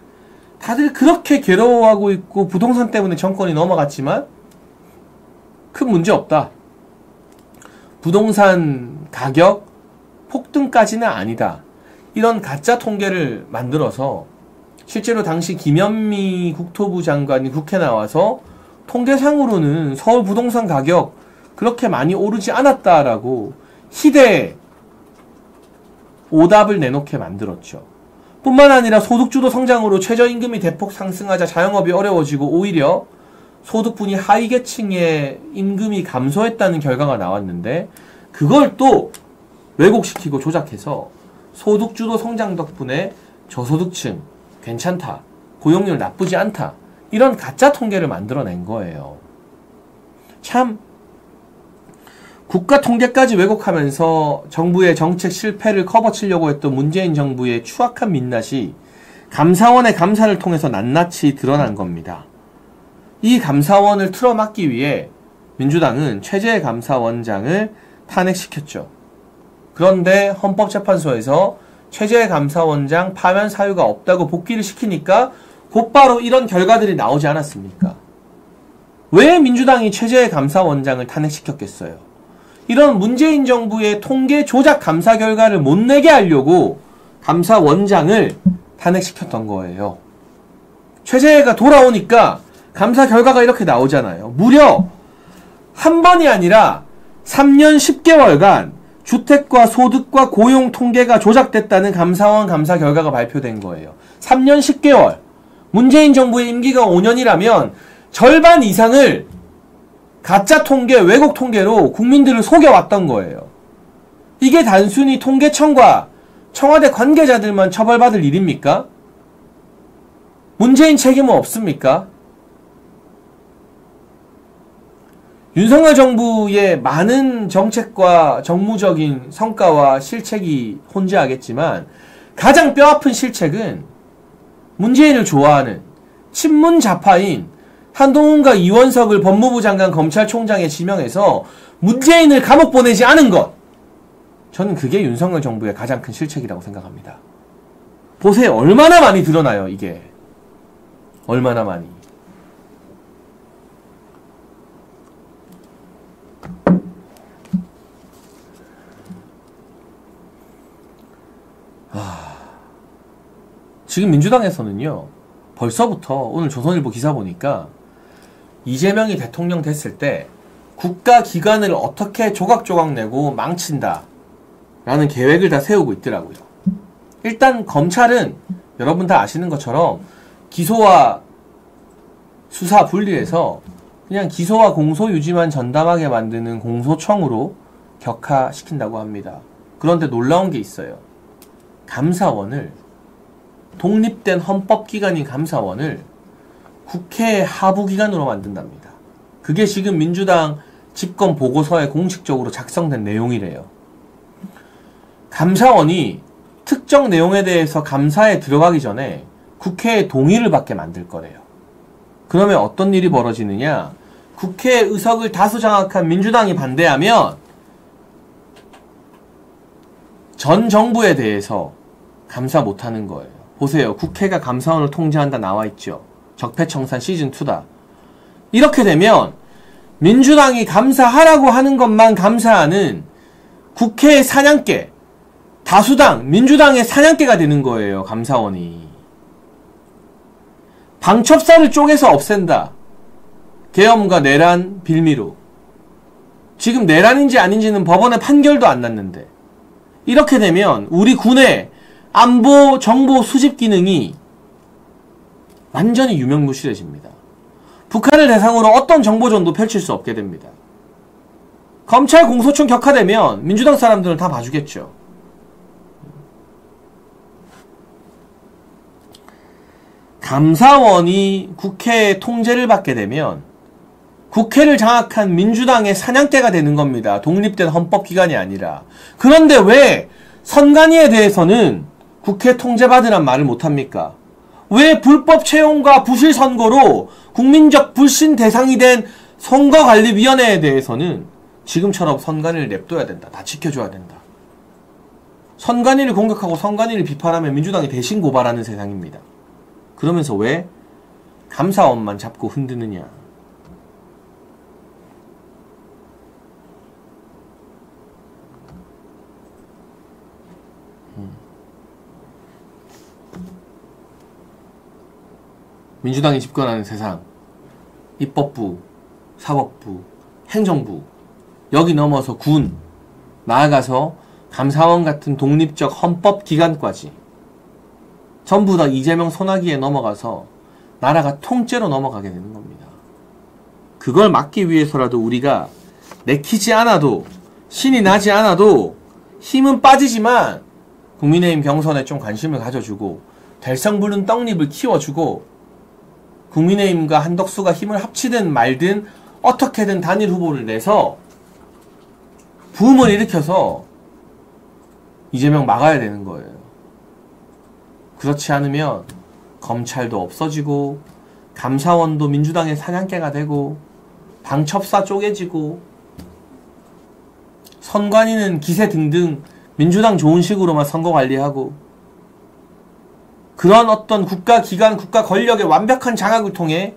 다들 그렇게 괴로워하고 있고 부동산 때문에 정권이 넘어갔지만 큰 문제 없다. 부동산 가격 폭등까지는 아니다. 이런 가짜 통계를 만들어서 실제로 당시 김현미 국토부 장관이 국회 나와서 통계상으로는 서울 부동산 가격 그렇게 많이 오르지 않았다라고 희대 오답을 내놓게 만들었죠. 뿐만 아니라 소득주도 성장으로 최저임금이 대폭 상승하자 자영업이 어려워지고 오히려 소득분이 하위 계층의 임금이 감소했다는 결과가 나왔는데, 그걸 또 왜곡시키고 조작해서 소득주도 성장 덕분에 저소득층 괜찮다, 고용률 나쁘지 않다, 이런 가짜 통계를 만들어낸 거예요. 참 국가 통계까지 왜곡하면서 정부의 정책 실패를 커버치려고 했던 문재인 정부의 추악한 민낯이 감사원의 감사를 통해서 낱낱이 드러난 겁니다. 이 감사원을 틀어막기 위해 민주당은 최재해 감사원장을 탄핵시켰죠. 그런데 헌법재판소에서 최재해 감사원장 파면 사유가 없다고 복귀를 시키니까 곧바로 이런 결과들이 나오지 않았습니까? 왜 민주당이 최재해 감사원장을 탄핵시켰겠어요? 이런 문재인 정부의 통계 조작 감사 결과를 못 내게 하려고 감사원장을 탄핵시켰던 거예요. 최재해가 돌아오니까 감사 결과가 이렇게 나오잖아요. 무려 한 번이 아니라 3년 10개월간 주택과 소득과 고용 통계가 조작됐다는 감사원 감사 결과가 발표된 거예요. 3년 10개월. 문재인 정부의 임기가 5년이라면 절반 이상을 가짜 통계, 왜곡 통계로 국민들을 속여왔던 거예요. 이게 단순히 통계청과 청와대 관계자들만 처벌받을 일입니까? 문재인 책임은 없습니까? 윤석열 정부의 많은 정책과 정무적인 성과와 실책이 혼재하겠지만 가장 뼈아픈 실책은 문재인을 좋아하는 친문자파인 한동훈과 이원석을 법무부 장관 검찰총장에 지명해서 문재인을 감옥 보내지 않은 것. 저는 그게 윤석열 정부의 가장 큰 실책이라고 생각합니다. 보세요. 얼마나 많이 드러나요, 이게. 얼마나 많이. 지금 민주당에서는요, 벌써부터 오늘 조선일보 기사 보니까 이재명이 대통령 됐을 때 국가기관을 어떻게 조각조각 내고 망친다 라는 계획을 다 세우고 있더라고요. 일단 검찰은 여러분 다 아시는 것처럼 기소와 수사 분리해서 그냥 기소와 공소 유지만 전담하게 만드는 공소청으로 격화시킨다고 합니다. 그런데 놀라운 게 있어요. 감사원을, 독립된 헌법기관인 감사원을 국회 하부기관으로 만든답니다. 그게 지금 민주당 집권 보고서에 공식적으로 작성된 내용이래요. 감사원이 특정 내용에 대해서 감사에 들어가기 전에 국회의 동의를 받게 만들 거래요. 그러면 어떤 일이 벌어지느냐? 국회 의석을 다수 장악한 민주당이 반대하면 전 정부에 대해서 감사 못하는 거예요. 보세요. 국회가 감사원을 통제한다 나와 있죠. 적폐청산 시즌2다. 이렇게 되면 민주당이 감사하라고 하는 것만 감사하는 국회의 사냥개, 다수당, 민주당의 사냥개가 되는 거예요. 감사원이. 방첩사를 쪼개서 없앤다. 계엄과 내란 빌미로. 지금 내란인지 아닌지는 법원의 판결도 안 났는데. 이렇게 되면 우리 군의 안보 정보 수집 기능이 완전히 유명무실해집니다. 북한을 대상으로 어떤 정보전도 펼칠 수 없게 됩니다. 검찰 공소청 격화되면 민주당 사람들은 다 봐주겠죠. 감사원이 국회의 통제를 받게 되면 국회를 장악한 민주당의 사냥개가 되는 겁니다. 독립된 헌법기관이 아니라. 그런데 왜 선관위에 대해서는 국회 통제받으란 말을 못합니까? 왜 불법 채용과 부실 선거로 국민적 불신 대상이 된 선거관리위원회에 대해서는 지금처럼 선관위를 냅둬야 된다. 다 지켜줘야 된다. 선관위를 공격하고 선관위를 비판하면 민주당이 대신 고발하는 세상입니다. 그러면서 왜 감사원만 잡고 흔드느냐. 민주당이 집권하는 세상, 입법부, 사법부, 행정부, 여기 넘어서 군, 나아가서 감사원 같은 독립적 헌법기관까지 전부 다 이재명 손아귀에 넘어가서 나라가 통째로 넘어가게 되는 겁니다. 그걸 막기 위해서라도 우리가 내키지 않아도, 신이 나지 않아도 힘은 빠지지만 국민의힘 경선에 좀 관심을 가져주고 될성 부른 떡잎을 키워주고 국민의힘과 한덕수가 힘을 합치든 말든 어떻게든 단일 후보를 내서 붐을 일으켜서 이재명 막아야 되는 거예요. 그렇지 않으면 검찰도 없어지고 감사원도 민주당의 사냥개가 되고 방첩사 쪼개지고 선관위는 기세 등등 민주당 좋은 식으로만 선거 관리하고 그런 어떤 국가기관, 국가 권력의 완벽한 장악을 통해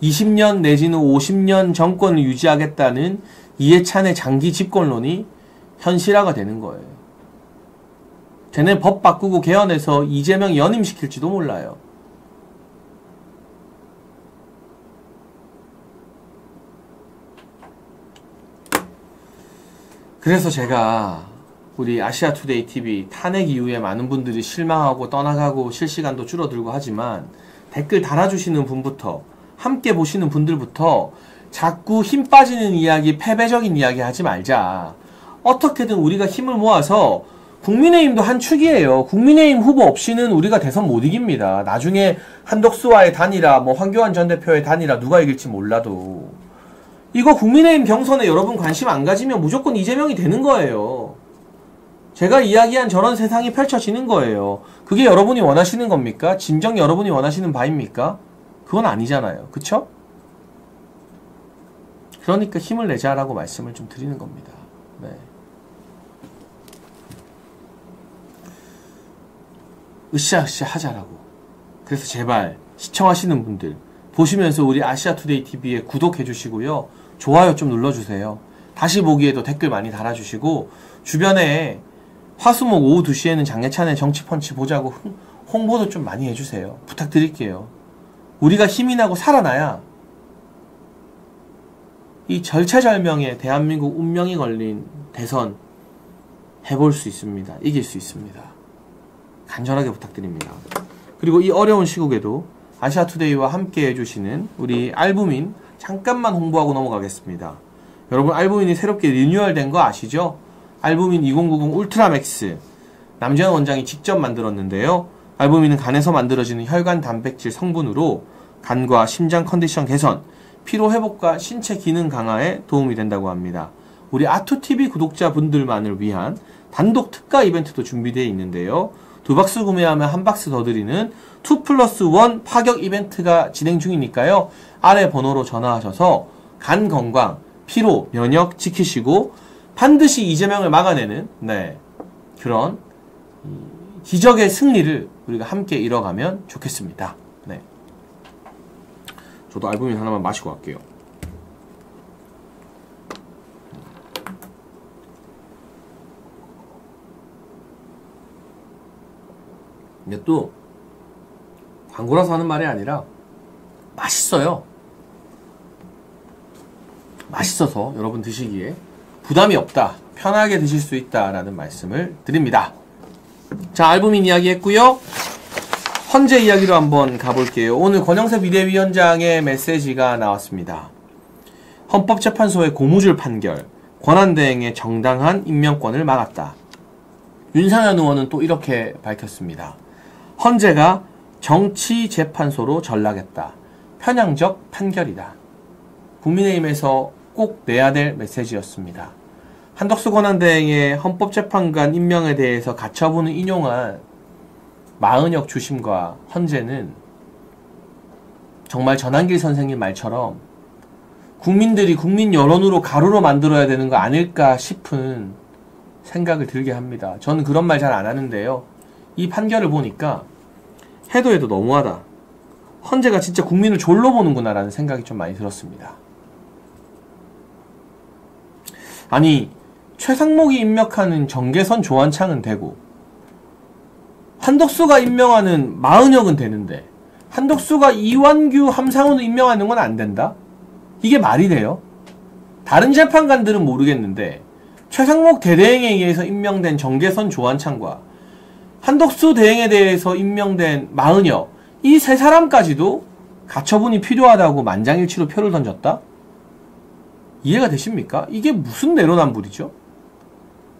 20년 내지는 50년 정권을 유지하겠다는 이해찬의 장기 집권론이 현실화가 되는 거예요. 쟤네 법 바꾸고 개헌해서 이재명 연임시킬지도 몰라요. 그래서 제가 우리 아시아투데이 TV 탄핵 이후에 많은 분들이 실망하고 떠나가고 실시간도 줄어들고 하지만 댓글 달아주시는 분부터 함께 보시는 분들부터 자꾸 힘 빠지는 이야기, 패배적인 이야기 하지 말자. 어떻게든 우리가 힘을 모아서 국민의힘도 한 축이에요. 국민의힘 후보 없이는 우리가 대선 못 이깁니다. 나중에 한덕수와의 단일화, 뭐 황교안 전 대표의 단일화 누가 이길지 몰라도 이거 국민의힘 경선에 여러분 관심 안 가지면 무조건 이재명이 되는 거예요. 제가 이야기한 저런 세상이 펼쳐지는 거예요. 그게 여러분이 원하시는 겁니까? 진정 여러분이 원하시는 바입니까? 그건 아니잖아요. 그쵸? 그러니까 힘을 내자라고 말씀을 좀 드리는 겁니다. 네. 으쌰으쌰 하자라고. 그래서 제발 시청하시는 분들 보시면서 우리 아시아투데이 TV에 구독해 주시고요. 좋아요 좀 눌러주세요. 다시 보기에도 댓글 많이 달아주시고 주변에 화수목 오후 2시에는 장예찬의 정치펀치 보자고 홍보도 좀 많이 해주세요. 부탁드릴게요. 우리가 힘이 나고 살아나야 이 절체절명의 대한민국 운명이 걸린 대선 해볼 수 있습니다. 이길 수 있습니다. 간절하게 부탁드립니다. 그리고 이 어려운 시국에도 아시아투데이와 함께 해주시는 우리 알부민 잠깐만 홍보하고 넘어가겠습니다. 여러분 알부민이 새롭게 리뉴얼된 거 아시죠? 알부민 2090 울트라맥스 남재현 원장이 직접 만들었는데요. 알부민은 간에서 만들어지는 혈관 단백질 성분으로 간과 심장 컨디션 개선, 피로회복과 신체 기능 강화에 도움이 된다고 합니다. 우리 아투TV 구독자분들만을 위한 단독 특가 이벤트도 준비되어 있는데요. 2박스 구매하면 1박스 더 드리는 2+1 파격 이벤트가 진행 중이니까요. 아래 번호로 전화하셔서 간 건강, 피로, 면역 지키시고 반드시 이재명을 막아내는 그런 기적의 승리를 우리가 함께 이뤄가면 좋겠습니다. 네. 저도 알부민 하나만 마시고 갈게요. 근데 또 광고라서 하는 말이 아니라 맛있어요. 맛있어서 여러분 드시기에 부담이 없다, 편하게 드실 수 있다라는 말씀을 드립니다. 자, 알부민 이야기 했고요. 헌재 이야기로 한번 가볼게요. 오늘 권영세 비대위원장의 메시지가 나왔습니다. 헌법재판소의 고무줄 판결, 권한대행의 정당한 임명권을 막았다. 윤상현 의원은 또 이렇게 밝혔습니다. 헌재가 정치재판소로 전락했다. 편향적 판결이다. 국민의힘에서 꼭 내야 될 메시지였습니다. 한덕수 권한대행의 헌법재판관 임명에 대해서 가처분을 인용한 마은혁 주심과 헌재는 정말 전한길 선생님 말처럼 국민들이 국민 여론으로 가루로 만들어야 되는 거 아닐까 싶은 생각을 들게 합니다. 저는 그런 말 잘 안 하는데요. 이 판결을 보니까 해도 너무하다. 헌재가 진짜 국민을 졸로 보는구나 라는 생각이 좀 많이 들었습니다. 아니, 최상목이 임명하는 정계선 조한창은 되고 한덕수가 임명하는 마은혁은 되는데 한덕수가 이완규 함상훈을 임명하는 건 안 된다? 이게 말이 돼요? 다른 재판관들은 모르겠는데 최상목 대대행에 의해서 임명된 정계선 조한창과 한덕수 대행에 대해서 임명된 마은혁, 이 세 사람까지도 가처분이 필요하다고 만장일치로 표를 던졌다? 이해가 되십니까? 이게 무슨 내로남불이죠?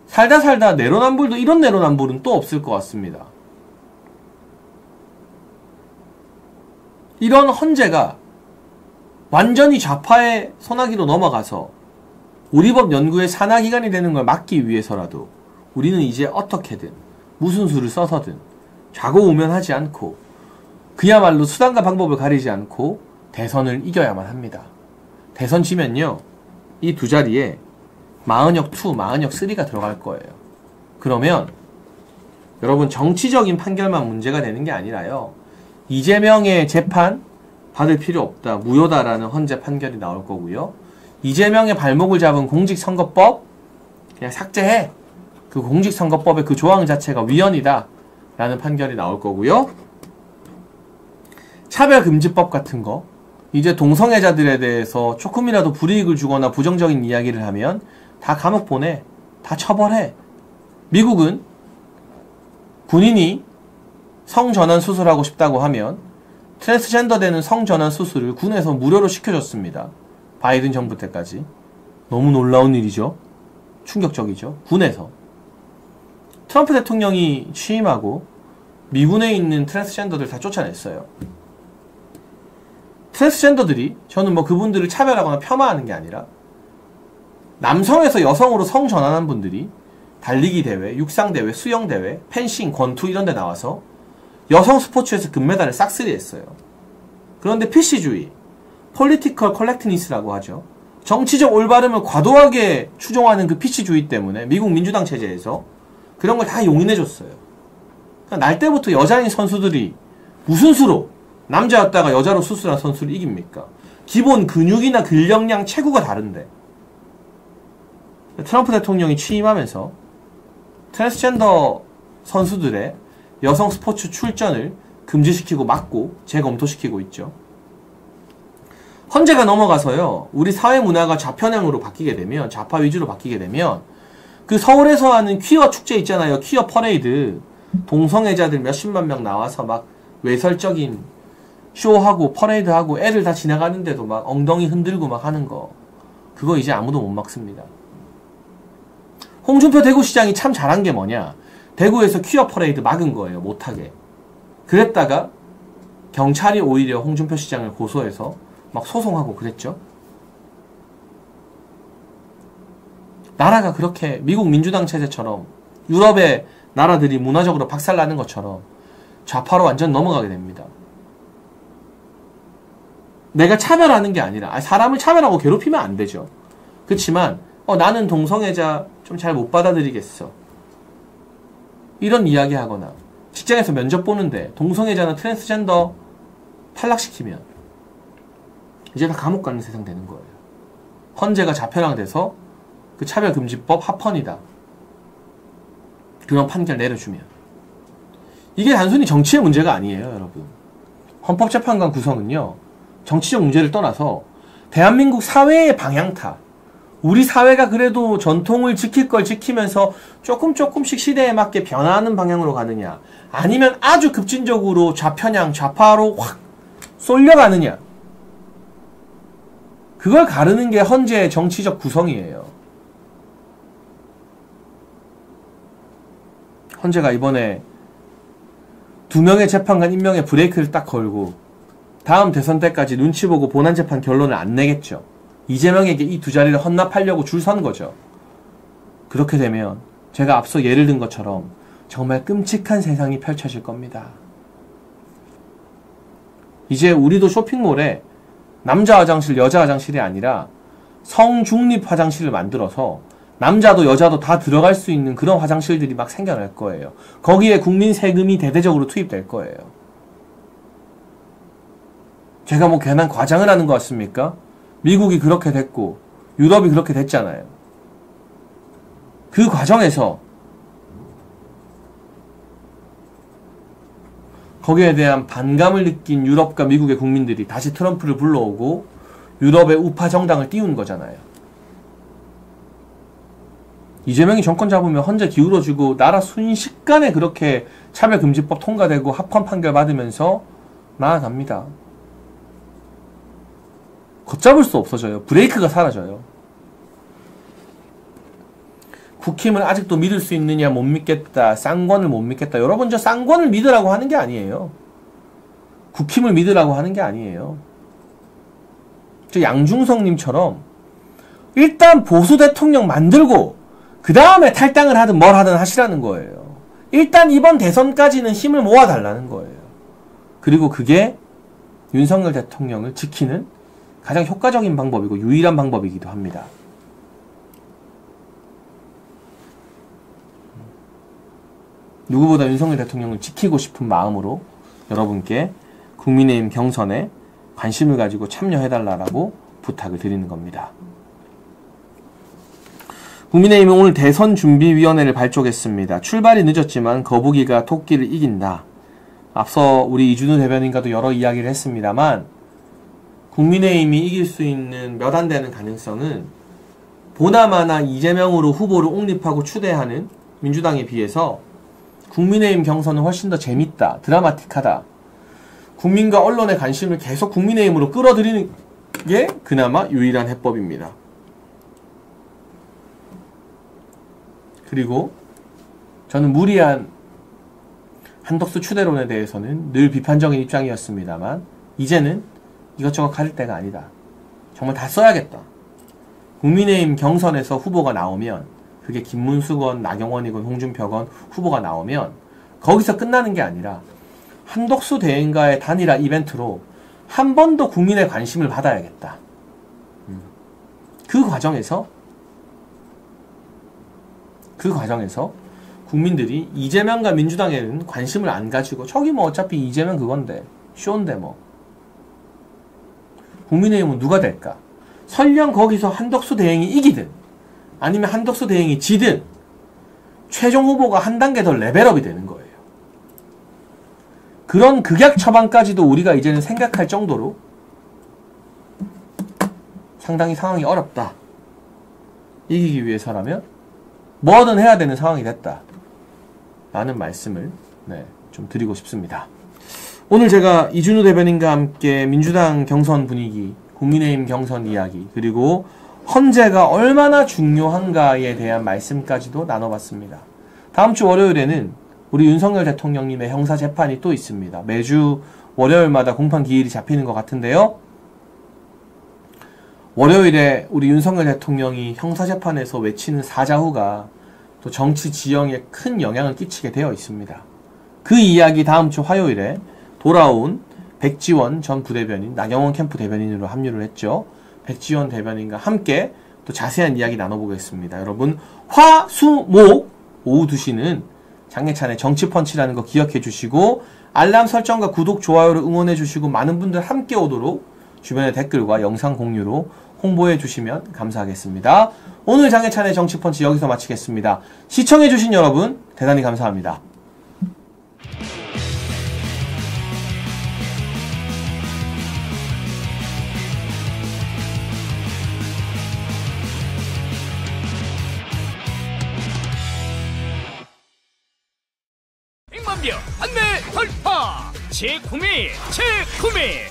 살다 내로남불도 이런 내로남불은 또 없을 것 같습니다. 이런 헌재가 완전히 좌파의 소나기로 넘어가서 우리 법 연구의 산하기관이 되는 걸 막기 위해서라도 우리는 이제 어떻게든 무슨 수를 써서든 좌고우면하지 않고 그야말로 수단과 방법을 가리지 않고 대선을 이겨야만 합니다. 대선 지면요, 이 두 자리에 마은혁 2, 마은혁 3가 들어갈 거예요. 그러면 여러분 정치적인 판결만 문제가 되는 게 아니라요, 이재명의 재판 받을 필요 없다, 무효다라는 헌재 판결이 나올 거고요. 이재명의 발목을 잡은 공직선거법 그냥 삭제해. 그 공직선거법의 그 조항 자체가 위헌이다 라는 판결이 나올 거고요. 차별금지법 같은 거, 이제 동성애자들에 대해서 조금이라도 불이익을 주거나 부정적인 이야기를 하면 다 감옥 보내, 다 처벌해. 미국은 군인이 성전환 수술하고 싶다고 하면 트랜스젠더 되는 성전환 수술을 군에서 무료로 시켜줬습니다. 바이든 정부 때까지. 너무 놀라운 일이죠. 충격적이죠. 군에서. 트럼프 대통령이 취임하고 미군에 있는 트랜스젠더들 다 쫓아냈어요. 트랜스젠더들이, 저는 뭐 그분들을 차별하거나 폄하하는 게 아니라 남성에서 여성으로 성전환한 분들이 달리기 대회, 육상 대회, 수영 대회, 펜싱, 권투 이런 데 나와서 여성 스포츠에서 금메달을 싹쓸이 했어요. 그런데 PC주의, Political Correctness라고 하죠. 정치적 올바름을 과도하게 추종하는 그 PC주의 때문에 미국 민주당 체제에서 그런 걸 다 용인해줬어요. 그러니까 날 때부터 여자인 선수들이 무슨 수로 남자였다가 여자로 수술한 선수를 이깁니까? 기본 근육이나 근력량 체구가 다른데. 트럼프 대통령이 취임하면서 트랜스젠더 선수들의 여성 스포츠 출전을 금지시키고 막고 재검토시키고 있죠. 헌재가 넘어가서요, 우리 사회 문화가 좌편향으로 바뀌게 되면, 좌파 위주로 바뀌게 되면 그 서울에서 하는 퀴어 축제 있잖아요. 퀴어 퍼레이드. 동성애자들 몇십만 명 나와서 막 외설적인 쇼하고 퍼레이드하고 애들 다 지나가는데도 막 엉덩이 흔들고 막 하는 거, 그거 이제 아무도 못 막습니다. 홍준표 대구시장이 참 잘한 게 뭐냐, 대구에서 퀴어 퍼레이드 막은 거예요. 못하게. 그랬다가 경찰이 오히려 홍준표 시장을 고소해서 막 소송하고 그랬죠. 나라가 그렇게 미국 민주당 체제처럼 유럽의 나라들이 문화적으로 박살나는 것처럼 좌파로 완전 넘어가게 됩니다. 내가 차별하는 게 아니라 사람을 차별하고 괴롭히면 안 되죠. 그렇지만 나는 동성애자 좀 잘 못 받아들이겠어. 이런 이야기 하거나 직장에서 면접 보는데 동성애자나 트랜스젠더 탈락시키면 이제 다 감옥 가는 세상 되는 거예요. 헌재가 좌편향돼서 그 차별금지법 합헌이다. 그런 판결 내려주면 이게 단순히 정치의 문제가 아니에요, 여러분. 헌법재판관 구성은요, 정치적 문제를 떠나서 대한민국 사회의 방향타, 우리 사회가 그래도 전통을 지킬 걸 지키면서 조금씩 시대에 맞게 변화하는 방향으로 가느냐, 아니면 아주 급진적으로 좌편향, 좌파로 확 쏠려가느냐, 그걸 가르는 게 헌재의 정치적 구성이에요. 헌재가 이번에 2명의 재판관 임명에 브레이크를 딱 걸고 다음 대선 때까지 눈치 보고 본안재판 결론을 안 내겠죠. 이재명에게 이 2자리를 헌납하려고 줄 선 거죠. 그렇게 되면 제가 앞서 예를 든 것처럼 정말 끔찍한 세상이 펼쳐질 겁니다. 이제 우리도 쇼핑몰에 남자 화장실, 여자 화장실이 아니라 성중립 화장실을 만들어서 남자도 여자도 다 들어갈 수 있는 그런 화장실들이 막 생겨날 거예요. 거기에 국민 세금이 대대적으로 투입될 거예요. 제가 뭐 괜한 과장을 하는 것 같습니까? 미국이 그렇게 됐고 유럽이 그렇게 됐잖아요. 그 과정에서 거기에 대한 반감을 느낀 유럽과 미국의 국민들이 다시 트럼프를 불러오고 유럽의 우파 정당을 띄운 거잖아요. 이재명이 정권 잡으면 헌재 기울어주고 나라 순식간에 그렇게 차별금지법 통과되고 합헌 판결 받으면서 나아갑니다. 걷잡을 수 없어져요. 브레이크가 사라져요. 국힘을 아직도 믿을 수 있느냐, 못 믿겠다, 쌍권을 못 믿겠다. 여러분, 저 쌍권을 믿으라고 하는 게 아니에요. 국힘을 믿으라고 하는 게 아니에요. 저 양중성님처럼 일단 보수 대통령 만들고 그 다음에 탈당을 하든 뭘 하든 하시라는 거예요. 일단 이번 대선까지는 힘을 모아달라는 거예요. 그리고 그게 윤석열 대통령을 지키는 가장 효과적인 방법이고 유일한 방법이기도 합니다. 누구보다 윤석열 대통령을 지키고 싶은 마음으로 여러분께 국민의힘 경선에 관심을 가지고 참여해달라고 부탁을 드리는 겁니다. 국민의힘은 오늘 대선준비위원회를 발족했습니다. 출발이 늦었지만 거북이가 토끼를 이긴다. 앞서 우리 이준우 대변인과도 여러 이야기를 했습니다만 국민의힘이 이길 수 있는 몇 안 되는 가능성은 보나마나 이재명으로 후보를 옹립하고 추대하는 민주당에 비해서 국민의힘 경선은 훨씬 더 재밌다, 드라마틱하다. 국민과 언론의 관심을 계속 국민의힘으로 끌어들이는 게 그나마 유일한 해법입니다. 그리고 저는 무리한 한덕수 추대론에 대해서는 늘 비판적인 입장이었습니다만 이제는 이것저것 가릴 때가 아니다. 정말 다 써야겠다. 국민의힘 경선에서 후보가 나오면 그게 김문수건 나경원이건 홍준표건 후보가 나오면 거기서 끝나는 게 아니라 한덕수 대행과의 단일화 이벤트로 한 번 더 국민의 관심을 받아야겠다. 그 과정에서 국민들이 이재명과 민주당에는 관심을 안 가지고 저기 뭐 어차피 이재명 그건데 쇼인데 뭐 국민의힘은 누가 될까? 설령 거기서 한덕수 대행이 이기든 아니면 한덕수 대행이 지든 최종 후보가 한 단계 더 레벨업이 되는 거예요. 그런 극약 처방까지도 우리가 이제는 생각할 정도로 상당히 상황이 어렵다. 이기기 위해서라면 뭐든 해야 되는 상황이 됐다. 라는 말씀을 좀 드리고 싶습니다. 오늘 제가 이준우 대변인과 함께 민주당 경선 분위기, 국민의힘 경선 이야기, 그리고 헌재가 얼마나 중요한가에 대한 말씀까지도 나눠봤습니다. 다음 주 월요일에는 우리 윤석열 대통령님의 형사재판이 또 있습니다. 매주 월요일마다 공판 기일이 잡히는 것 같은데요. 월요일에 우리 윤석열 대통령이 형사재판에서 외치는 사자후가 또 정치 지형에 큰 영향을 끼치게 되어 있습니다. 그 이야기 다음 주 화요일에 돌아온 백지원 전 부대변인, 나경원 캠프 대변인으로 합류를 했죠. 백지원 대변인과 함께 또 자세한 이야기 나눠보겠습니다. 여러분 화, 수, 목 오후 2시는 장예찬의 정치펀치라는 거 기억해 주시고 알람 설정과 구독, 좋아요를 응원해 주시고 많은 분들 함께 오도록 주변의 댓글과 영상 공유로 홍보해 주시면 감사하겠습니다. 오늘 장예찬의 정치펀치 여기서 마치겠습니다. 시청해 주신 여러분 대단히 감사합니다. 백만병 판매 돌파! 재구매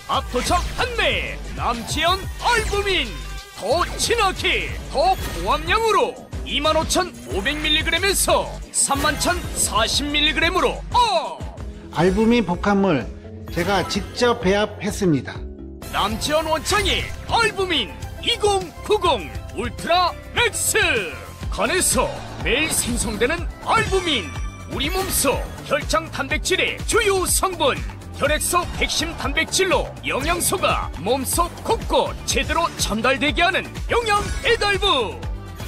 압도적 판매 남지연 알부민 더 진하게 더 고함량으로 25,500mg에서 31,040mg으로 알부민 복합물 제가 직접 배합했습니다. 남지연 원창의 알부민 2090 울트라 맥스 간에서 매일 생성되는 알부민 우리 몸속 혈장 단백질의 주요 성분 혈액속 핵심 단백질로 영양소가 몸속 곳곳 제대로 전달되게 하는 영양 배달부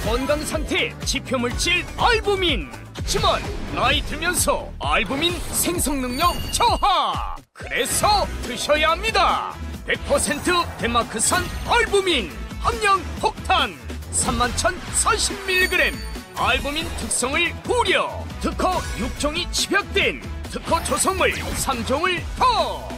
건강상태 지표물질 알부민 하지만 나이 들면서 알부민 생성 능력 저하 그래서 드셔야 합니다. 100% 덴마크산 알부민 함량 폭탄 31,040mg 알부민 특성을 고려 특허 6종이 집약된 특허 조성물 3종을 더